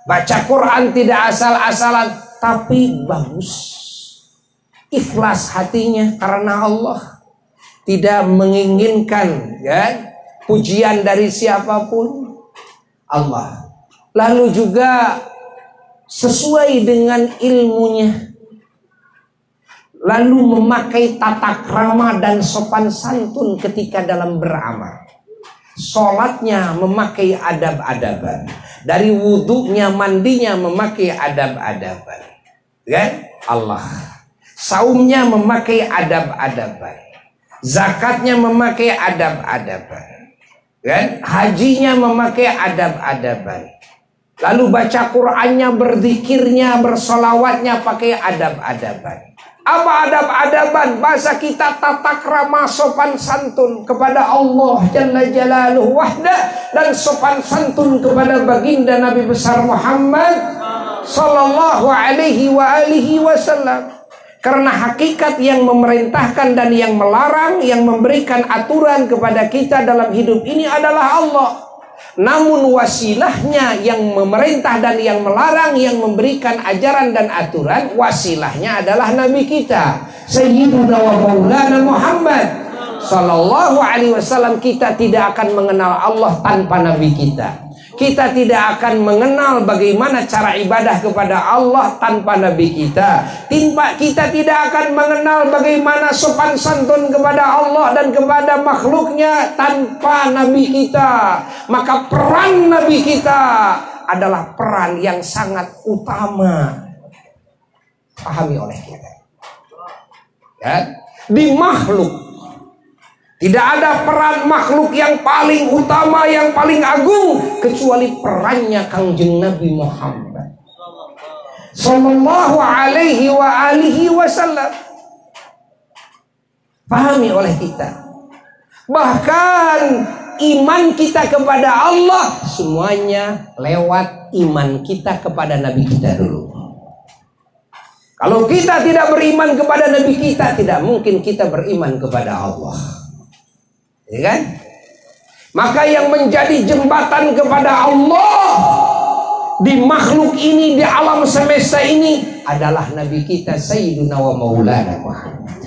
baca Quran tidak asal-asalan, tapi bagus. Ikhlas hatinya karena Allah, tidak menginginkan kan pujian dari siapapun, Allah. Lalu juga sesuai dengan ilmunya, lalu memakai tata krama dan sopan santun ketika dalam beramal. Sholatnya memakai adab-adaban, dari wudhunya, mandinya memakai adab-adaban, kan? Allah. Saumnya memakai adab-adaban, zakatnya memakai adab-adaban, kan? Hajinya memakai adab-adaban. Lalu baca Qur'annya, berzikirnya, bersolawatnya pakai adab-adaban. Apa adab-adaban? Bahasa kita tata krama sopan santun kepada Allah Jalla Jalaluhu wahda, dan sopan santun kepada baginda Nabi besar Muhammad sallallahu alaihi wasallam. Karena hakikat yang memerintahkan dan yang melarang, yang memberikan aturan kepada kita dalam hidup ini adalah Allah. Namun wasilahnya yang memerintah dan yang melarang, yang memberikan ajaran dan aturan, wasilahnya adalah Nabi kita Sayyiduna wa Maulana Muhammad sallallahu alaihi wasallam. Kita tidak akan mengenal Allah tanpa Nabi kita. Kita tidak akan mengenal bagaimana cara ibadah kepada Allah tanpa Nabi kita. Kita tidak akan mengenal bagaimana sopan santun kepada Allah dan kepada makhluknya tanpa Nabi kita. Maka peran Nabi kita adalah peran yang sangat utama. Pahami oleh kita. Ya? Di makhluk tidak ada peran makhluk yang paling utama, yang paling agung, kecuali perannya Kangjeng Nabi Muhammad sallallahu alaihi wasallam. Pahami oleh kita. Bahkan iman kita kepada Allah semuanya lewat iman kita kepada Nabi kita dulu. Kalau kita tidak beriman kepada Nabi kita, tidak mungkin kita beriman kepada Allah. Ya kan? Maka yang menjadi jembatan kepada Allah di makhluk ini, di alam semesta ini adalah Nabi kita Sayyiduna wa Maulana Muhammad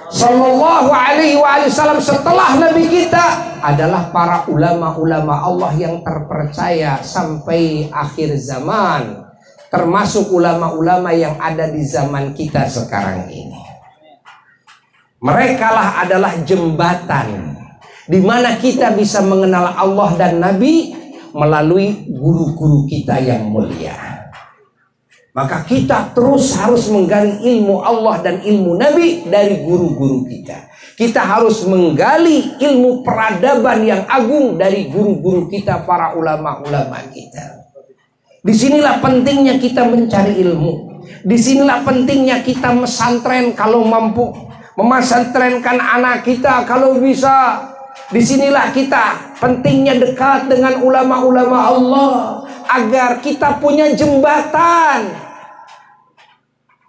sallallahu alaihi wasallam. Setelah Nabi kita adalah para ulama-ulama Allah yang terpercaya sampai akhir zaman, termasuk ulama-ulama yang ada di zaman kita sekarang ini. Merekalah adalah jembatan di mana kita bisa mengenal Allah dan Nabi melalui guru-guru kita yang mulia. Maka kita terus harus menggali ilmu Allah dan ilmu Nabi dari guru-guru kita. Kita harus menggali ilmu peradaban yang agung dari guru-guru kita, para ulama-ulama kita. Disinilah pentingnya kita mencari ilmu. Disinilah pentingnya kita mesantren kalau mampu, memasantrenkan anak kita kalau bisa. Disinilah kita pentingnya dekat dengan ulama-ulama Allah agar kita punya jembatan.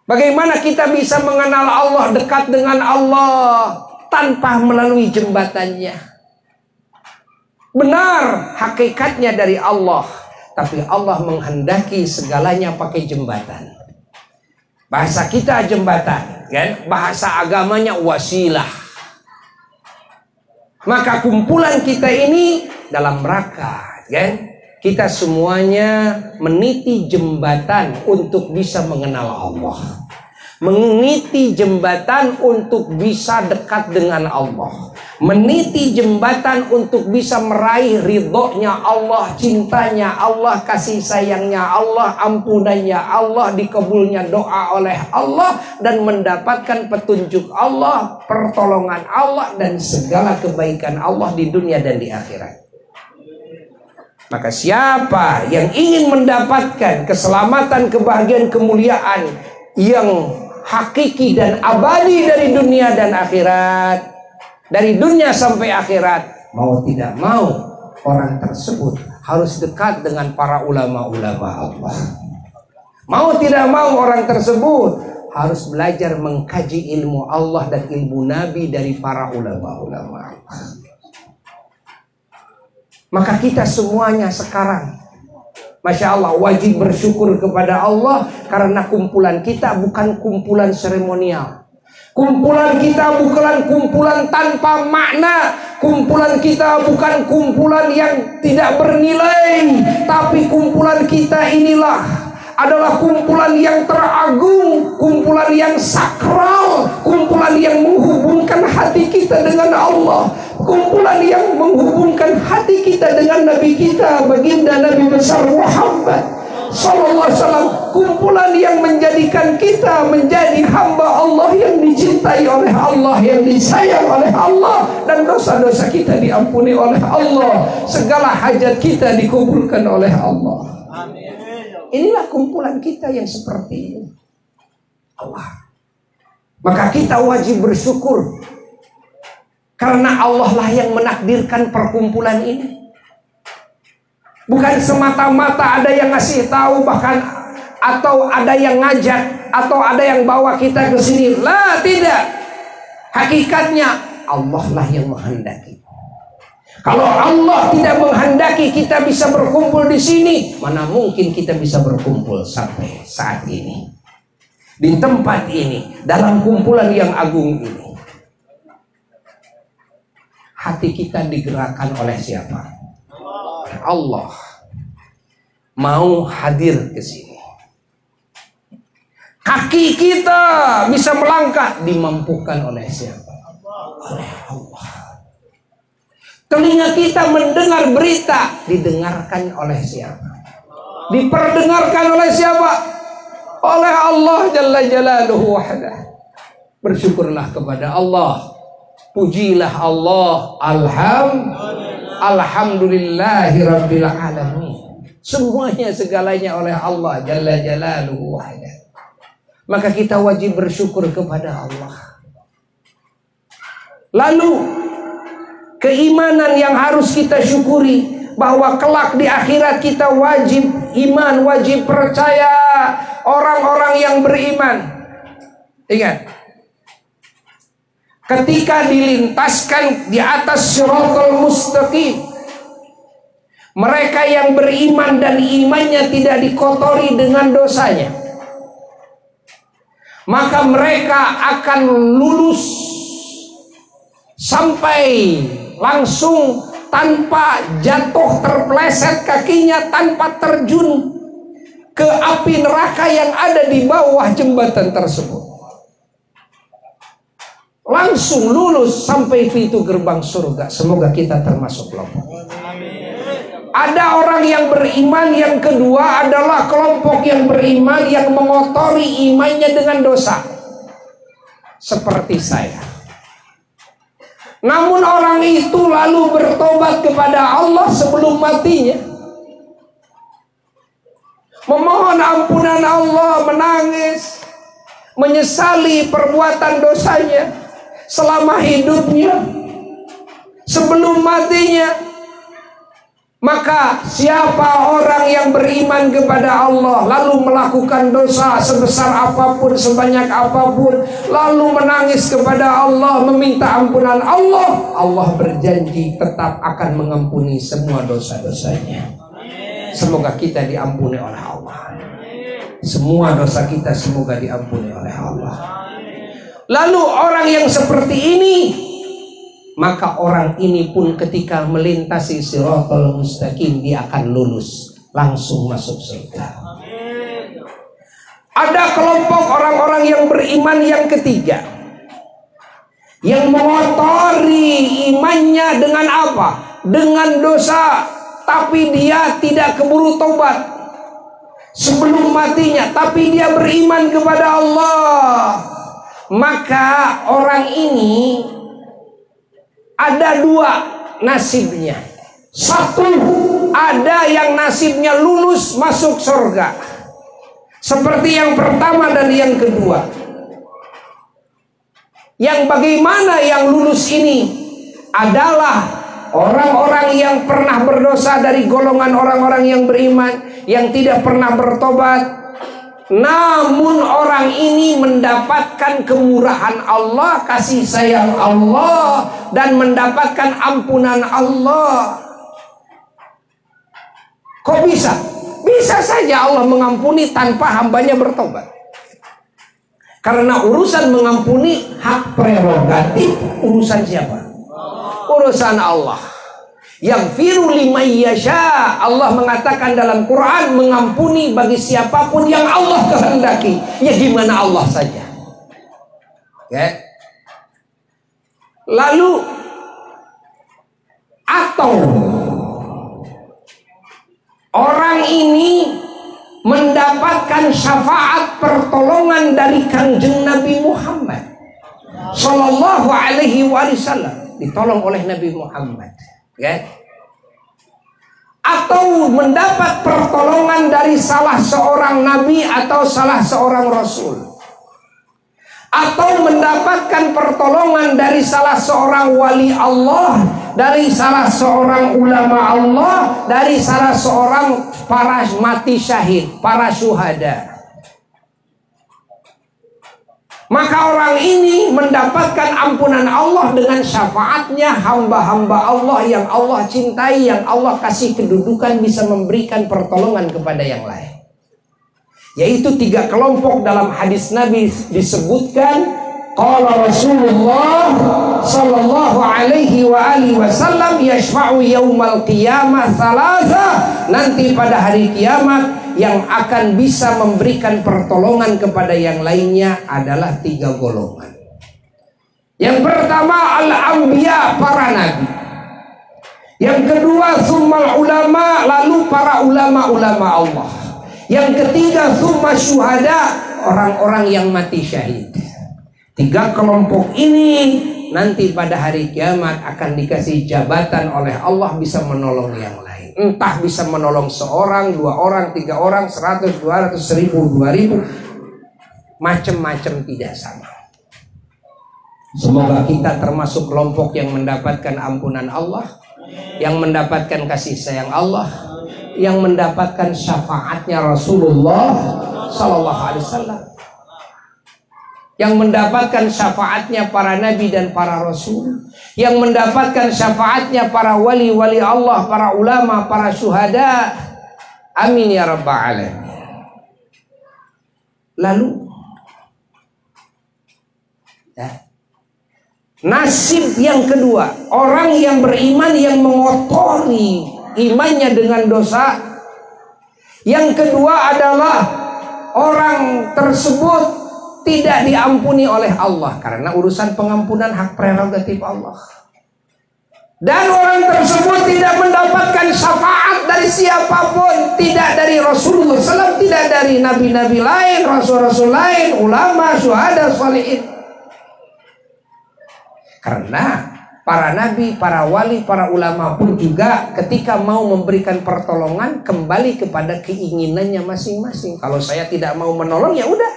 Bagaimana kita bisa mengenal Allah, dekat dengan Allah tanpa melalui jembatannya? Benar, hakikatnya dari Allah, tapi Allah menghendaki segalanya pakai jembatan. Bahasa kita jembatan, kan? Bahasa agamanya wasilah. Maka kumpulan kita ini dalam rangka, kan? Kita semuanya meniti jembatan untuk bisa mengenal Allah. Meniti jembatan untuk bisa dekat dengan Allah. Meniti jembatan untuk bisa meraih ridhonya Allah, cintanya Allah, kasih sayangnya Allah, ampunannya Allah, dikabulnya doa oleh Allah, dan mendapatkan petunjuk Allah, pertolongan Allah, dan segala kebaikan Allah di dunia dan di akhirat. Maka siapa yang ingin mendapatkan keselamatan, kebahagiaan, kemuliaan yang hakiki dan abadi dari dunia dan akhirat, dari dunia sampai akhirat, mau tidak mau orang tersebut harus dekat dengan para ulama-ulama Allah. Mau tidak mau orang tersebut harus belajar mengkaji ilmu Allah dan ilmu Nabi dari para ulama-ulama Allah. Maka kita semuanya sekarang, Masya Allah, wajib bersyukur kepada Allah karena kumpulan kita bukan kumpulan seremonial. Kumpulan kita bukan kumpulan tanpa makna. Kumpulan kita bukan kumpulan yang tidak bernilai. Tapi kumpulan kita inilah adalah kumpulan yang teragung, kumpulan yang sakral, kumpulan yang menghubungkan hati kita dengan Allah, kumpulan yang menghubungkan hati kita dengan Nabi kita, baginda Nabi besar Muhammad sallallahu alaihi wasallam, kumpulan yang menjadikan kita menjadi hamba Allah yang dicintai oleh Allah, yang disayang oleh Allah, dan dosa-dosa kita diampuni oleh Allah, segala hajat kita dikabulkan oleh Allah. Amin. Inilah kumpulan kita yang seperti ini. Allah. Maka kita wajib bersyukur karena Allah lah yang menakdirkan perkumpulan ini. Bukan semata-mata ada yang ngasih tahu, bahkan atau ada yang ngajak, atau ada yang bawa kita ke sini. Lah, tidak. Hakikatnya Allah lah yang menghendaki. Kalau Allah tidak menghendaki kita bisa berkumpul di sini, mana mungkin kita bisa berkumpul sampai saat ini, di tempat ini, dalam kumpulan yang agung ini. Hati kita digerakkan oleh siapa? Allah. Mau hadir ke sini. Kaki kita bisa melangkah, dimampukan oleh siapa? Oleh Allah. Telinga kita mendengar berita, didengarkan oleh siapa? Diperdengarkan oleh siapa? Oleh Allah Jalla Jalaluhu wahdah. Bersyukurlah kepada Allah. Pujilah Allah. Alhamdulillahi Rabbil Alamin. Semuanya segalanya oleh Allah Jalla Jalaluhu wahdah. Maka kita wajib bersyukur kepada Allah. Lalu keimanan yang harus kita syukuri, bahwa kelak di akhirat kita wajib iman, wajib percaya orang-orang yang beriman. Ingat, ketika dilintaskan di atas Shiratal Mustaqim, mereka yang beriman dan imannya tidak dikotori dengan dosanya, maka mereka akan lulus sampai langsung tanpa jatuh terpeleset kakinya, tanpa terjun ke api neraka yang ada di bawah jembatan tersebut. Langsung lulus sampai pintu gerbang surga. Semoga kita termasuk kelompok. Ada orang yang beriman, yang kedua adalah kelompok yang beriman yang mengotori imannya dengan dosa. Seperti saya. Namun orang itu lalu bertobat kepada Allah sebelum matinya, memohon ampunan Allah, menangis, menyesali perbuatan dosanya selama hidupnya, sebelum matinya. Maka siapa orang yang beriman kepada Allah lalu melakukan dosa sebesar apapun, sebanyak apapun, lalu menangis kepada Allah, meminta ampunan Allah, Allah berjanji tetap akan mengampuni semua dosa-dosanya. Semoga kita diampuni oleh Allah. Semua dosa kita semoga diampuni oleh Allah. Lalu orang yang seperti ini, maka orang ini pun ketika melintasi Shiratal Mustaqim, dia akan lulus langsung masuk surga. Ada kelompok orang-orang yang beriman yang ketiga, yang mengotori imannya dengan apa? Dengan dosa, tapi dia tidak keburu tobat sebelum matinya, tapi dia beriman kepada Allah. Maka orang ini ada dua nasibnya. Satu, ada yang nasibnya lulus masuk surga, seperti yang pertama dan yang kedua. Yang bagaimana yang lulus ini adalah orang-orang yang pernah berdosa dari golongan orang-orang yang beriman, yang tidak pernah bertobat. Namun orang ini mendapatkan kemurahan Allah, kasih sayang Allah, dan mendapatkan ampunan Allah. Kok bisa? Bisa saja Allah mengampuni tanpa hambanya bertobat. Karena urusan mengampuni hak prerogatif urusan siapa? Urusan Allah. Yaghfiru liman yasha. Allah mengatakan dalam Quran, mengampuni bagi siapapun yang Allah kehendaki. Ya gimana Allah saja. Okay. Lalu atau orang ini mendapatkan syafaat pertolongan dari Kanjeng Nabi Muhammad Sallallahu Alaihi Wasallam, ditolong oleh Nabi Muhammad, ya. Atau mendapat pertolongan dari salah seorang nabi atau salah seorang rasul, atau mendapatkan pertolongan dari salah seorang wali Allah, dari salah seorang ulama Allah, dari salah seorang para mati syahid, para syuhada. Maka orang ini mendapatkan ampunan Allah dengan syafaatnya hamba-hamba Allah yang Allah cintai, yang Allah kasih kedudukan bisa memberikan pertolongan kepada yang lain. Yaitu tiga kelompok dalam hadis Nabi disebutkan. Qala Rasulullah sallallahu alaihi wa alihi wasallam yashfa'u yaumal qiyamah thalatha. Nanti pada hari kiamat yang akan bisa memberikan pertolongan kepada yang lainnya adalah tiga golongan. Yang pertama al-anbiya, para nabi. Yang kedua summal ulama, lalu para ulama-ulama Allah. Yang ketiga summa syuhada, orang-orang yang mati syahid. Tiga kelompok ini nanti pada hari kiamat akan dikasih jabatan oleh Allah bisa menolong yang lain. Entah bisa menolong seorang, dua orang, tiga orang, 100, 200, 1000, 2000, macam-macam tidak sama. Semoga kita termasuk kelompok yang mendapatkan ampunan Allah, yang mendapatkan kasih sayang Allah, yang mendapatkan syafaatnya Rasulullah Sallallahu Alaihi Wasallam, yang mendapatkan syafaatnya para nabi dan para rasul, yang mendapatkan syafaatnya para wali-wali Allah, para ulama, para syuhada. Amin ya rabbal alamin. Lalu nasib yang kedua, orang yang beriman yang mengotori imannya dengan dosa. Yang kedua adalah orang tersebut tidak diampuni oleh Allah karena urusan pengampunan hak prerogatif Allah. Dan orang tersebut tidak mendapatkan syafaat dari siapapun, tidak dari Rasulullah SAW, tidak dari nabi-nabi lain, rasul-rasul lain, ulama, syuhada, sholihin. Karena para nabi, para wali, para ulama pun juga ketika mau memberikan pertolongan kembali kepada keinginannya masing-masing. Kalau saya tidak mau menolong, ya udah.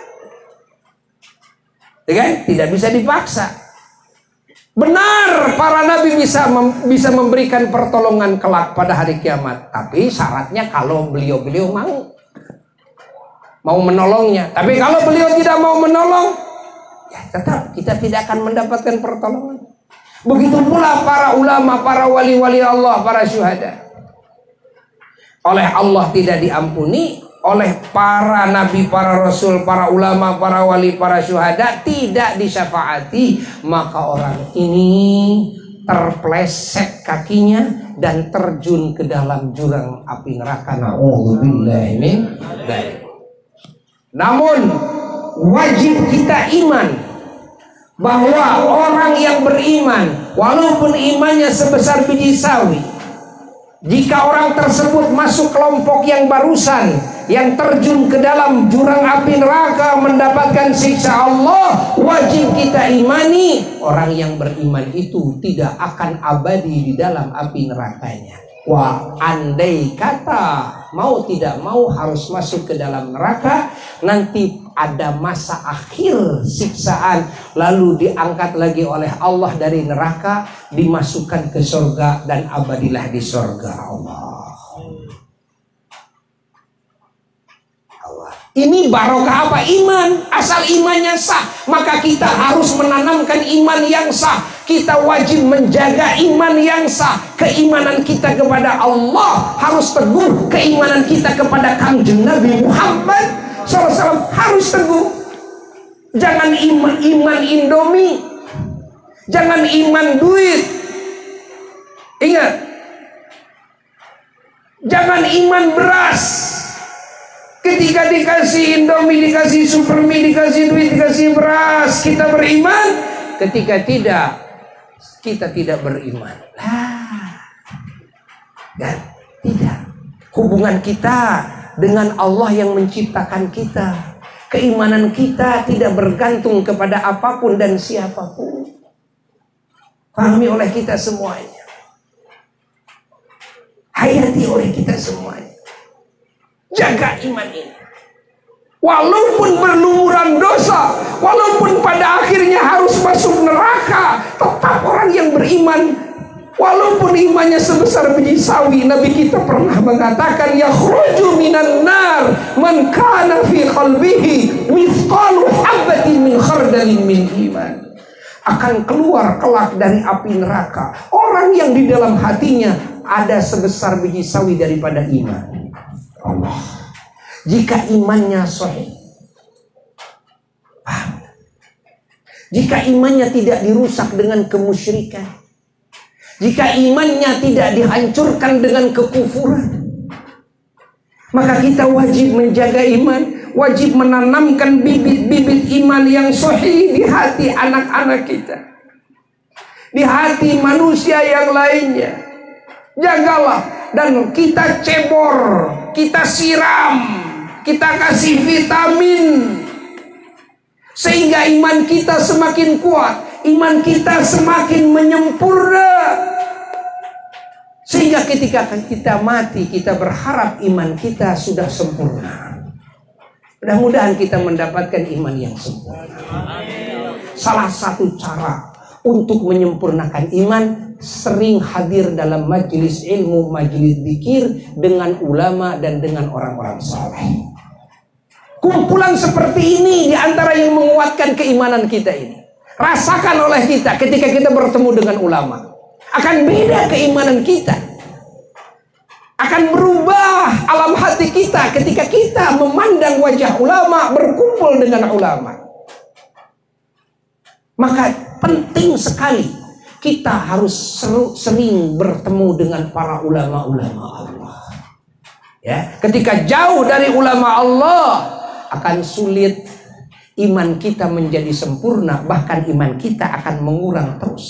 Kan? Tidak bisa dipaksa. Benar, para nabi bisa memberikan pertolongan kelak pada hari kiamat, tapi syaratnya kalau beliau-beliau mau menolongnya. Tapi kalau beliau tidak mau menolong, ya tetap kita tidak akan mendapatkan pertolongan. Begitu pula para ulama, para wali-wali Allah, para syuhada. Oleh Allah tidak diampuni, oleh para nabi, para rasul, para ulama, para wali, para syuhada tidak disyafaati, maka orang ini terpleset kakinya dan terjun ke dalam jurang api neraka. Na'udzubillahi min dzalik. Namun wajib kita iman bahwa orang yang beriman, walaupun imannya sebesar biji sawi, jika orang tersebut masuk kelompok yang barusan, yang terjun ke dalam jurang api neraka mendapatkan siksa Allah, wajib kita imani orang yang beriman itu tidak akan abadi di dalam api nerakanya. Wah, andai kata mau tidak mau harus masuk ke dalam neraka, nanti ada masa akhir siksaan, lalu diangkat lagi oleh Allah dari neraka, dimasukkan ke surga dan abadilah di surga Allah. Ini barokah apa? Iman. Asal imannya sah, maka kita harus menanamkan iman yang sah. Kita wajib menjaga iman yang sah. Keimanan kita kepada Allah harus teguh. Keimanan kita kepada Kanjeng Nabi Muhammad SAW harus teguh. Jangan iman Indomie, jangan iman duit. Ingat, jangan iman beras. Ketika dikasih Indomie, dikasih Supermie, dikasih duit, dikasih beras, kita beriman. Ketika tidak, kita tidak beriman. Dan tidak. Hubungan kita dengan Allah yang menciptakan kita, keimanan kita tidak bergantung kepada apapun dan siapapun. Pahami oleh kita semuanya, hayati oleh kita semuanya. Jaga iman ini. Walaupun berlumuran dosa, walaupun pada akhirnya harus masuk neraka, tetap orang yang beriman, walaupun imannya sebesar biji sawi. Nabi kita pernah mengatakan, yakhruju minan nar man kana fi qalbihi mithqalu habatin min khardalin min iman. Akan keluar kelak dari api neraka orang yang di dalam hatinya ada sebesar biji sawi daripada iman. Allah. Jika imannya sahih, jika imannya tidak dirusak dengan kemusyrikan, jika imannya tidak dihancurkan dengan kekufuran, maka kita wajib menjaga iman, wajib menanamkan bibit-bibit iman yang sahih di hati anak-anak kita, di hati manusia yang lainnya. Jagalah dan kita cebor, kita siram, kita kasih vitamin, sehingga iman kita semakin kuat, iman kita semakin menyempurna, sehingga ketika kita mati kita berharap iman kita sudah sempurna. Mudah-mudahan kita mendapatkan iman yang sempurna. Salah satu cara untuk menyempurnakan iman, sering hadir dalam majelis ilmu, majelis zikir dengan ulama dan dengan orang-orang saleh. Kumpulan seperti ini diantara yang menguatkan keimanan kita ini. Rasakan oleh kita ketika kita bertemu dengan ulama. Akan beda keimanan kita. Akan berubah alam hati kita ketika kita memandang wajah ulama, berkumpul dengan ulama. Maka penting sekali kita harus sering bertemu dengan para ulama-ulama Allah. Ya, ketika jauh dari ulama Allah, akan sulit iman kita menjadi sempurna, bahkan iman kita akan mengurang terus,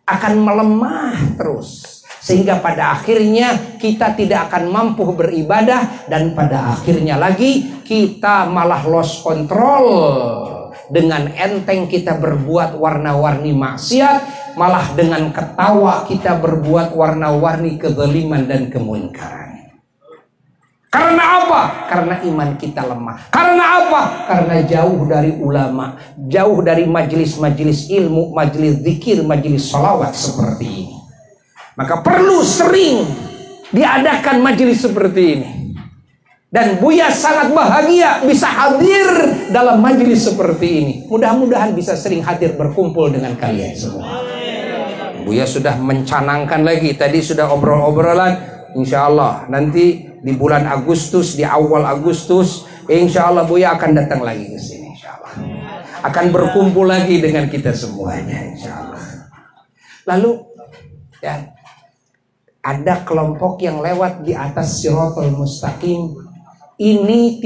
akan melemah terus, sehingga pada akhirnya kita tidak akan mampu beribadah, dan pada akhirnya lagi kita malah lost control. Dengan enteng kita berbuat warna-warni maksiat, malah dengan ketawa kita berbuat warna-warni kezaliman dan kemunkaran. Karena apa? Karena iman kita lemah. Karena apa? Karena jauh dari ulama, jauh dari majelis-majelis ilmu, majelis zikir, majelis salawat seperti ini. Maka perlu sering diadakan majelis seperti ini. Dan Buya sangat bahagia bisa hadir dalam majelis seperti ini. Mudah-mudahan bisa sering hadir berkumpul dengan kalian semua. Buya sudah mencanangkan lagi, tadi sudah obrol-obrolan, insya Allah nanti di bulan Agustus, di awal Agustus, insya Allah Buya akan datang lagi ke sini, insya Allah. Akan berkumpul lagi dengan kita semuanya, insya Allah. Lalu, ya, ada kelompok yang lewat di atas Shirathul Mustaqim. Ini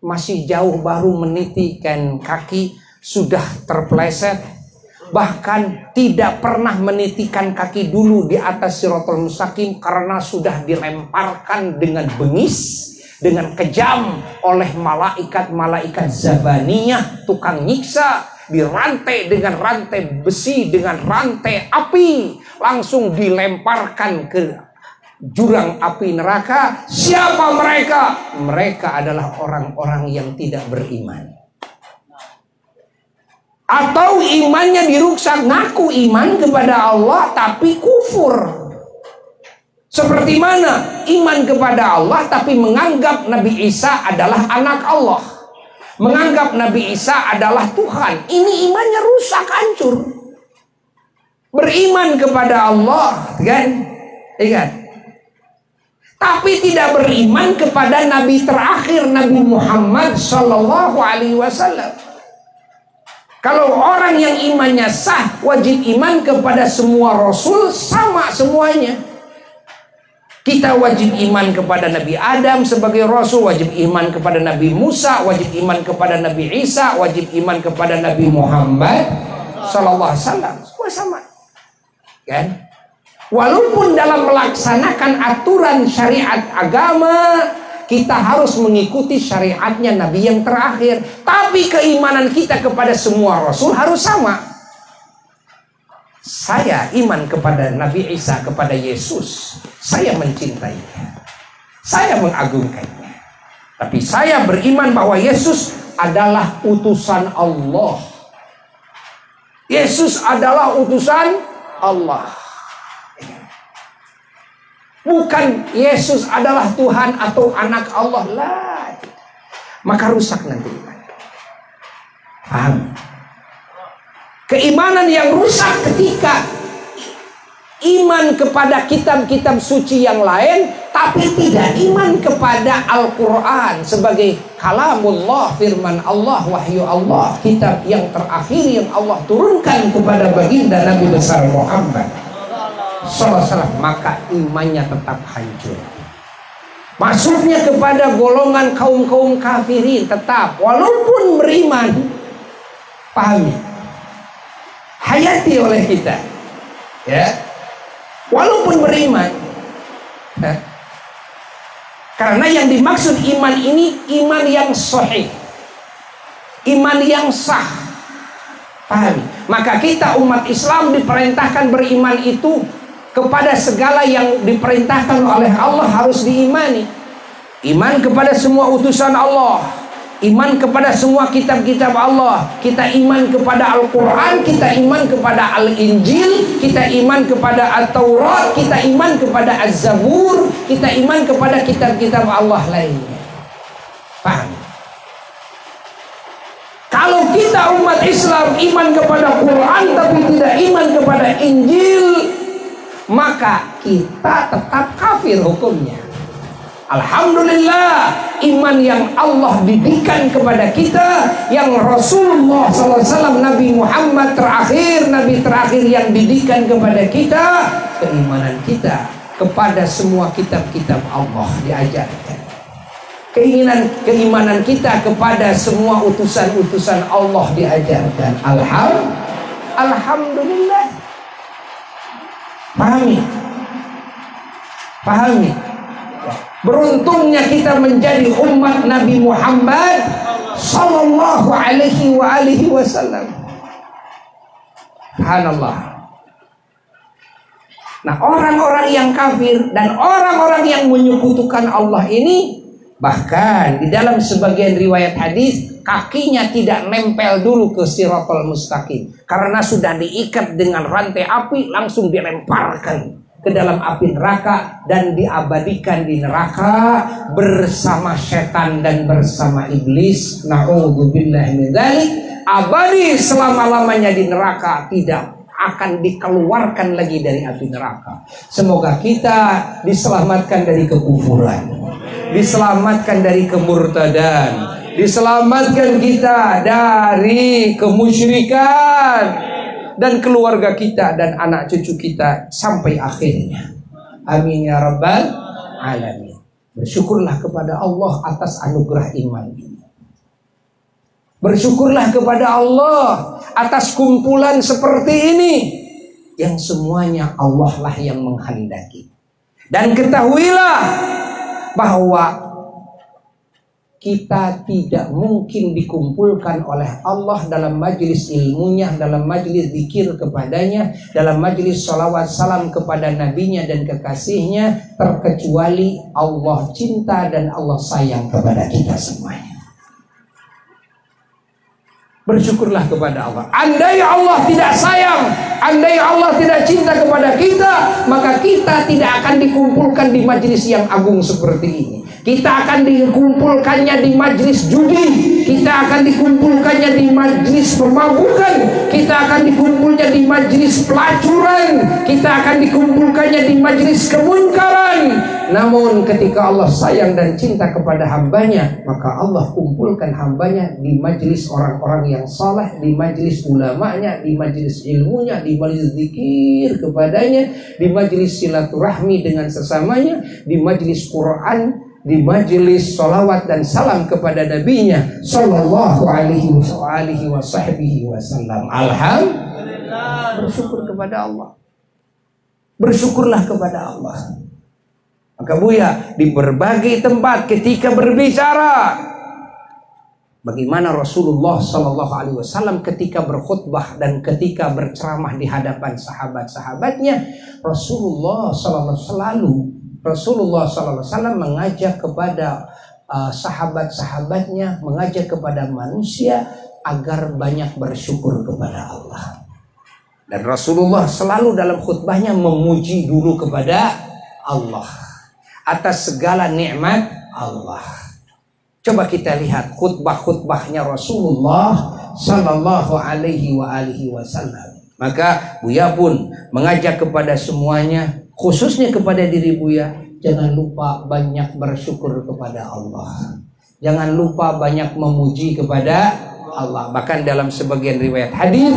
masih jauh baru menitikan kaki sudah terpeleset, bahkan tidak pernah menitikan kaki dulu di atas Shiratal Mustaqim karena sudah dilemparkan dengan bengis, dengan kejam oleh malaikat-malaikat Zabaniyah, tukang nyiksa, dirantai dengan rantai besi, dengan rantai api, langsung dilemparkan ke jurang api neraka. Siapa mereka? Mereka adalah orang-orang yang tidak beriman, atau imannya dirusak, ngaku iman kepada Allah tapi kufur. Seperti mana? Iman kepada Allah tapi menganggap Nabi Isa adalah anak Allah, menganggap Nabi Isa adalah Tuhan. Ini imannya rusak, hancur. Beriman kepada Allah, kan? Ingat. Tapi tidak beriman kepada Nabi terakhir, Nabi Muhammad Sallallahu Alaihi Wasallam. Kalau orang yang imannya sah, wajib iman kepada semua Rasul sama semuanya. Kita wajib iman kepada Nabi Adam sebagai Rasul, wajib iman kepada Nabi Musa, wajib iman kepada Nabi Isa, wajib iman kepada Nabi Muhammad Sallallahu Alaihi Wasallam. Semua sama, kan? Walaupun dalam melaksanakan aturan syariat agama kita harus mengikuti syariatnya Nabi yang terakhir, tapi keimanan kita kepada semua Rasul harus sama. Saya iman kepada Nabi Isa, kepada Yesus. Saya mencintainya, saya mengagungkannya. Tapi saya beriman bahwa Yesus adalah utusan Allah. Yesus adalah utusan Allah. Bukan Yesus adalah Tuhan atau anak Allah lah. Maka rusak nanti iman. Paham? Keimanan yang rusak ketika iman kepada kitab-kitab suci yang lain, tapi tidak iman kepada Al-Quran sebagai kalamullah, firman Allah, wahyu Allah, kitab yang terakhir yang Allah turunkan kepada baginda Nabi besar Muhammad SAW, maka imannya tetap hancur. Masuknya kepada golongan kaum-kaum kafirin tetap, walaupun beriman. Pahami, hayati oleh kita, ya, walaupun beriman, ya. Karena yang dimaksud iman ini iman yang sahih, iman yang sah. Pahami? Maka kita umat Islam diperintahkan beriman itu kepada segala yang diperintahkan oleh Allah harus diimani. Iman kepada semua utusan Allah, iman kepada semua kitab-kitab Allah. Kita iman kepada Al-Quran, kita iman kepada Al-Injil, kita iman kepada At-Taurat, kita iman kepada Az-Zabur, kita iman kepada kitab-kitab Allah lainnya. Paham? Kalau kita umat Islam iman kepada Quran tapi tidak iman kepada Injil, maka kita tetap kafir hukumnya. Alhamdulillah, iman yang Allah didikan kepada kita, yang Rasulullah SAW, Nabi Muhammad terakhir, Nabi terakhir yang didikan kepada kita, keimanan kita kepada semua kitab-kitab Allah diajarkan. Keimanan kita kepada semua utusan-utusan Allah diajarkan. Alhamdulillah. Pahami? Pahami? Beruntungnya kita menjadi umat Nabi Muhammad Sallallahu Alaihi Wasallam. Subhanallah. Nah, orang-orang yang kafir dan orang-orang yang menyekutukan Allah ini, bahkan di dalam sebagian riwayat hadis kakinya tidak nempel dulu ke Shiratal Mustaqim karena sudah diikat dengan rantai api, langsung dilemparkan ke dalam api neraka dan diabadikan di neraka bersama setan dan bersama iblis. Na'udzubillah min dzalik. Abadi selama-lamanya di neraka, tidak akan dikeluarkan lagi dari api neraka. Semoga kita diselamatkan dari kekufuran, diselamatkan dari kemurtadan, diselamatkan kita dari kemusyrikan, dan keluarga kita dan anak cucu kita sampai akhirnya. Amin ya rabbal alamin. Bersyukurlah kepada Allah atas anugerah iman ini. Bersyukurlah kepada Allah atas kumpulan seperti ini, yang semuanya Allah lah yang menghendaki. Dan ketahuilah bahwa kita tidak mungkin dikumpulkan oleh Allah dalam majelis ilmunya, dalam majelis zikir kepadanya, dalam majelis salawat salam kepada nabinya dan kekasihnya, terkecuali Allah cinta dan Allah sayang kepada kita semuanya. Bersyukurlah kepada Allah. Andai Allah tidak sayang, andai Allah tidak cinta kepada kita, maka kita tidak akan dikumpulkan di majelis yang agung seperti ini. Kita akan dikumpulkannya di majlis judi, kita akan dikumpulkannya di majlis pemabukan, kita akan dikumpulnya di majlis pelacuran, kita akan dikumpulkannya di majlis kemunkaran. Namun ketika Allah sayang dan cinta kepada hambanya, maka Allah kumpulkan hambanya di majlis orang-orang yang saleh, di majlis ulamanya, di majlis ilmunya, di majlis zikir kepadanya, di majlis silaturahmi dengan sesamanya, di majlis Quran, di majelis salawat dan salam kepada nabinya sallallahu alaihi wasallam. Alhamdulillah. Bersyukur kepada Allah. Bersyukurlah kepada Allah. Maka Buya di berbagai tempat ketika berbicara, bagaimana Rasulullah sallallahu alaihi wasallam ketika berkhutbah dan ketika berceramah di hadapan sahabat-sahabatnya, Rasulullah sallallahu alaihi wasallam mengajak kepada sahabat-sahabatnya, mengajak kepada manusia agar banyak bersyukur kepada Allah. Dan Rasulullah selalu dalam khutbahnya memuji dulu kepada Allah atas segala nikmat Allah. Coba kita lihat khutbah-khutbahnya Rasulullah sallallahu alaihi wasallam. Maka Buya pun mengajak kepada semuanya, khususnya kepada diri Buya, jangan lupa banyak bersyukur kepada Allah. Jangan lupa banyak memuji kepada Allah. Bahkan dalam sebagian riwayat hadis,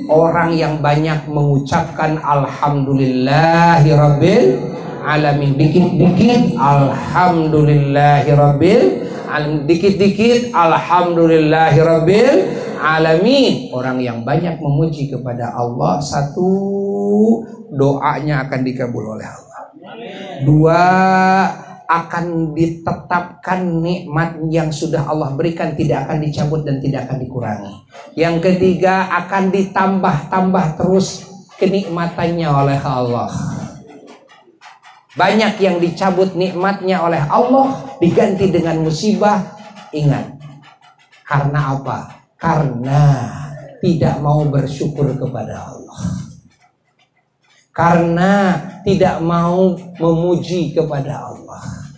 orang yang banyak mengucapkan alhamdulillahirabbil alamin, dikit-dikit alhamdulillahirabbil alamin, dikit-dikit alhamdulillahirabbil alamin. Orang yang banyak memuji kepada Allah, satu, doanya akan dikabul oleh Allah. Dua, akan ditetapkan nikmat yang sudah Allah berikan tidak akan dicabut dan tidak akan dikurangi. Yang ketiga, akan ditambah-tambah terus kenikmatannya oleh Allah. Banyak yang dicabut nikmatnya oleh Allah, diganti dengan musibah. Ingat, karena apa? Karena tidak mau bersyukur kepada Allah, karena tidak mau memuji kepada Allah.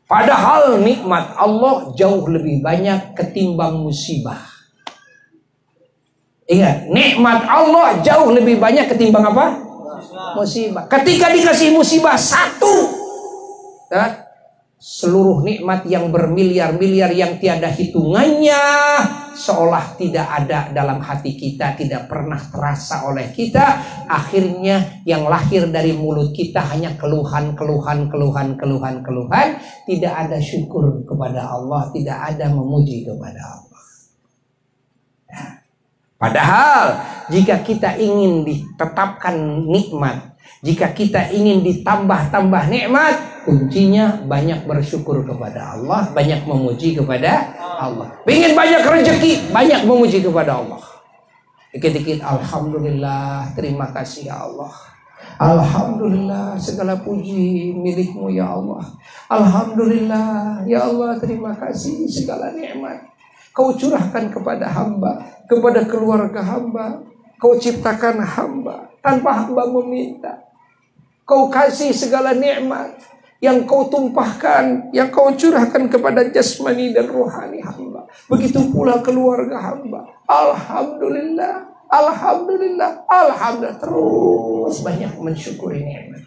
Padahal nikmat Allah jauh lebih banyak ketimbang musibah. Ingat, nikmat Allah jauh lebih banyak ketimbang apa? Musibah. Ketika dikasih musibah satu, seluruh nikmat yang bermiliar-miliar yang tiada hitungannya seolah tidak ada dalam hati kita, tidak pernah terasa oleh kita. Akhirnya yang lahir dari mulut kita hanya keluhan. Tidak ada syukur kepada Allah, tidak ada memuji kepada Allah. Padahal jika kita ingin ditetapkan nikmat, jika kita ingin ditambah-tambah nikmat, kuncinya banyak bersyukur kepada Allah, banyak memuji kepada Allah. Pengen banyak rezeki, banyak memuji kepada Allah. Dikit-dikit alhamdulillah, terima kasih ya Allah. Alhamdulillah, segala puji milikmu ya Allah. Alhamdulillah ya Allah, terima kasih segala nikmat Kau curahkan kepada hamba, kepada keluarga hamba. Kau ciptakan hamba tanpa hamba meminta. Kau kasih segala nikmat yang kau tumpahkan, yang kau curahkan kepada jasmani dan rohani hamba. Begitu pula keluarga hamba. Alhamdulillah, alhamdulillah, alhamdulillah. Terus banyak mensyukuri nikmat.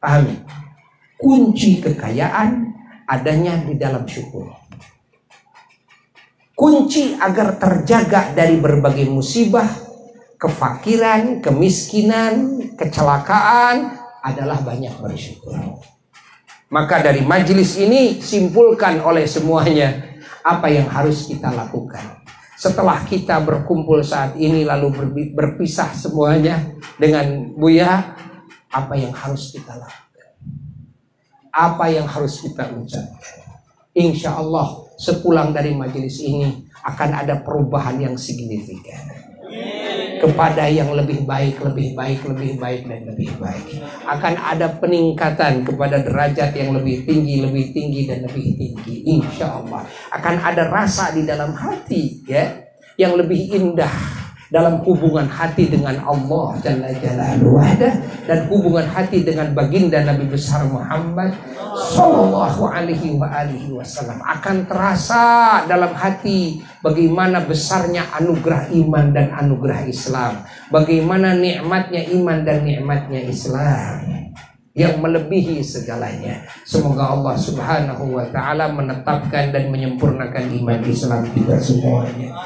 Pahami? Kunci kekayaan adanya di dalam syukur. Kunci agar terjaga dari berbagai musibah, kefakiran, kemiskinan, kecelakaan adalah banyak bersyukur. Maka dari majelis ini simpulkan oleh semuanya, Apa yang harus kita lakukan? Setelah kita berkumpul saat ini lalu berpisah semuanya dengan Buya, apa yang harus kita lakukan? Apa yang harus kita ucapkan? Insya Allah sepulang dari majelis ini akan ada perubahan yang signifikan kepada yang lebih baik, lebih baik, lebih baik, dan lebih baik. Akan ada peningkatan kepada derajat yang lebih tinggi, dan lebih tinggi. Insya Allah akan ada rasa di dalam hati, ya, yang lebih indah dalam hubungan hati dengan Allah Jalla Jalaluhu dan hubungan hati dengan baginda Nabi besar Muhammad Sallallahu Alaihi Wasallam. Akan terasa dalam hati bagaimana besarnya anugerah iman dan anugerah Islam, bagaimana nikmatnya iman dan nikmatnya Islam yang melebihi segalanya. Semoga Allah Subhanahu wa taala menetapkan dan menyempurnakan iman Islam kita semuanya.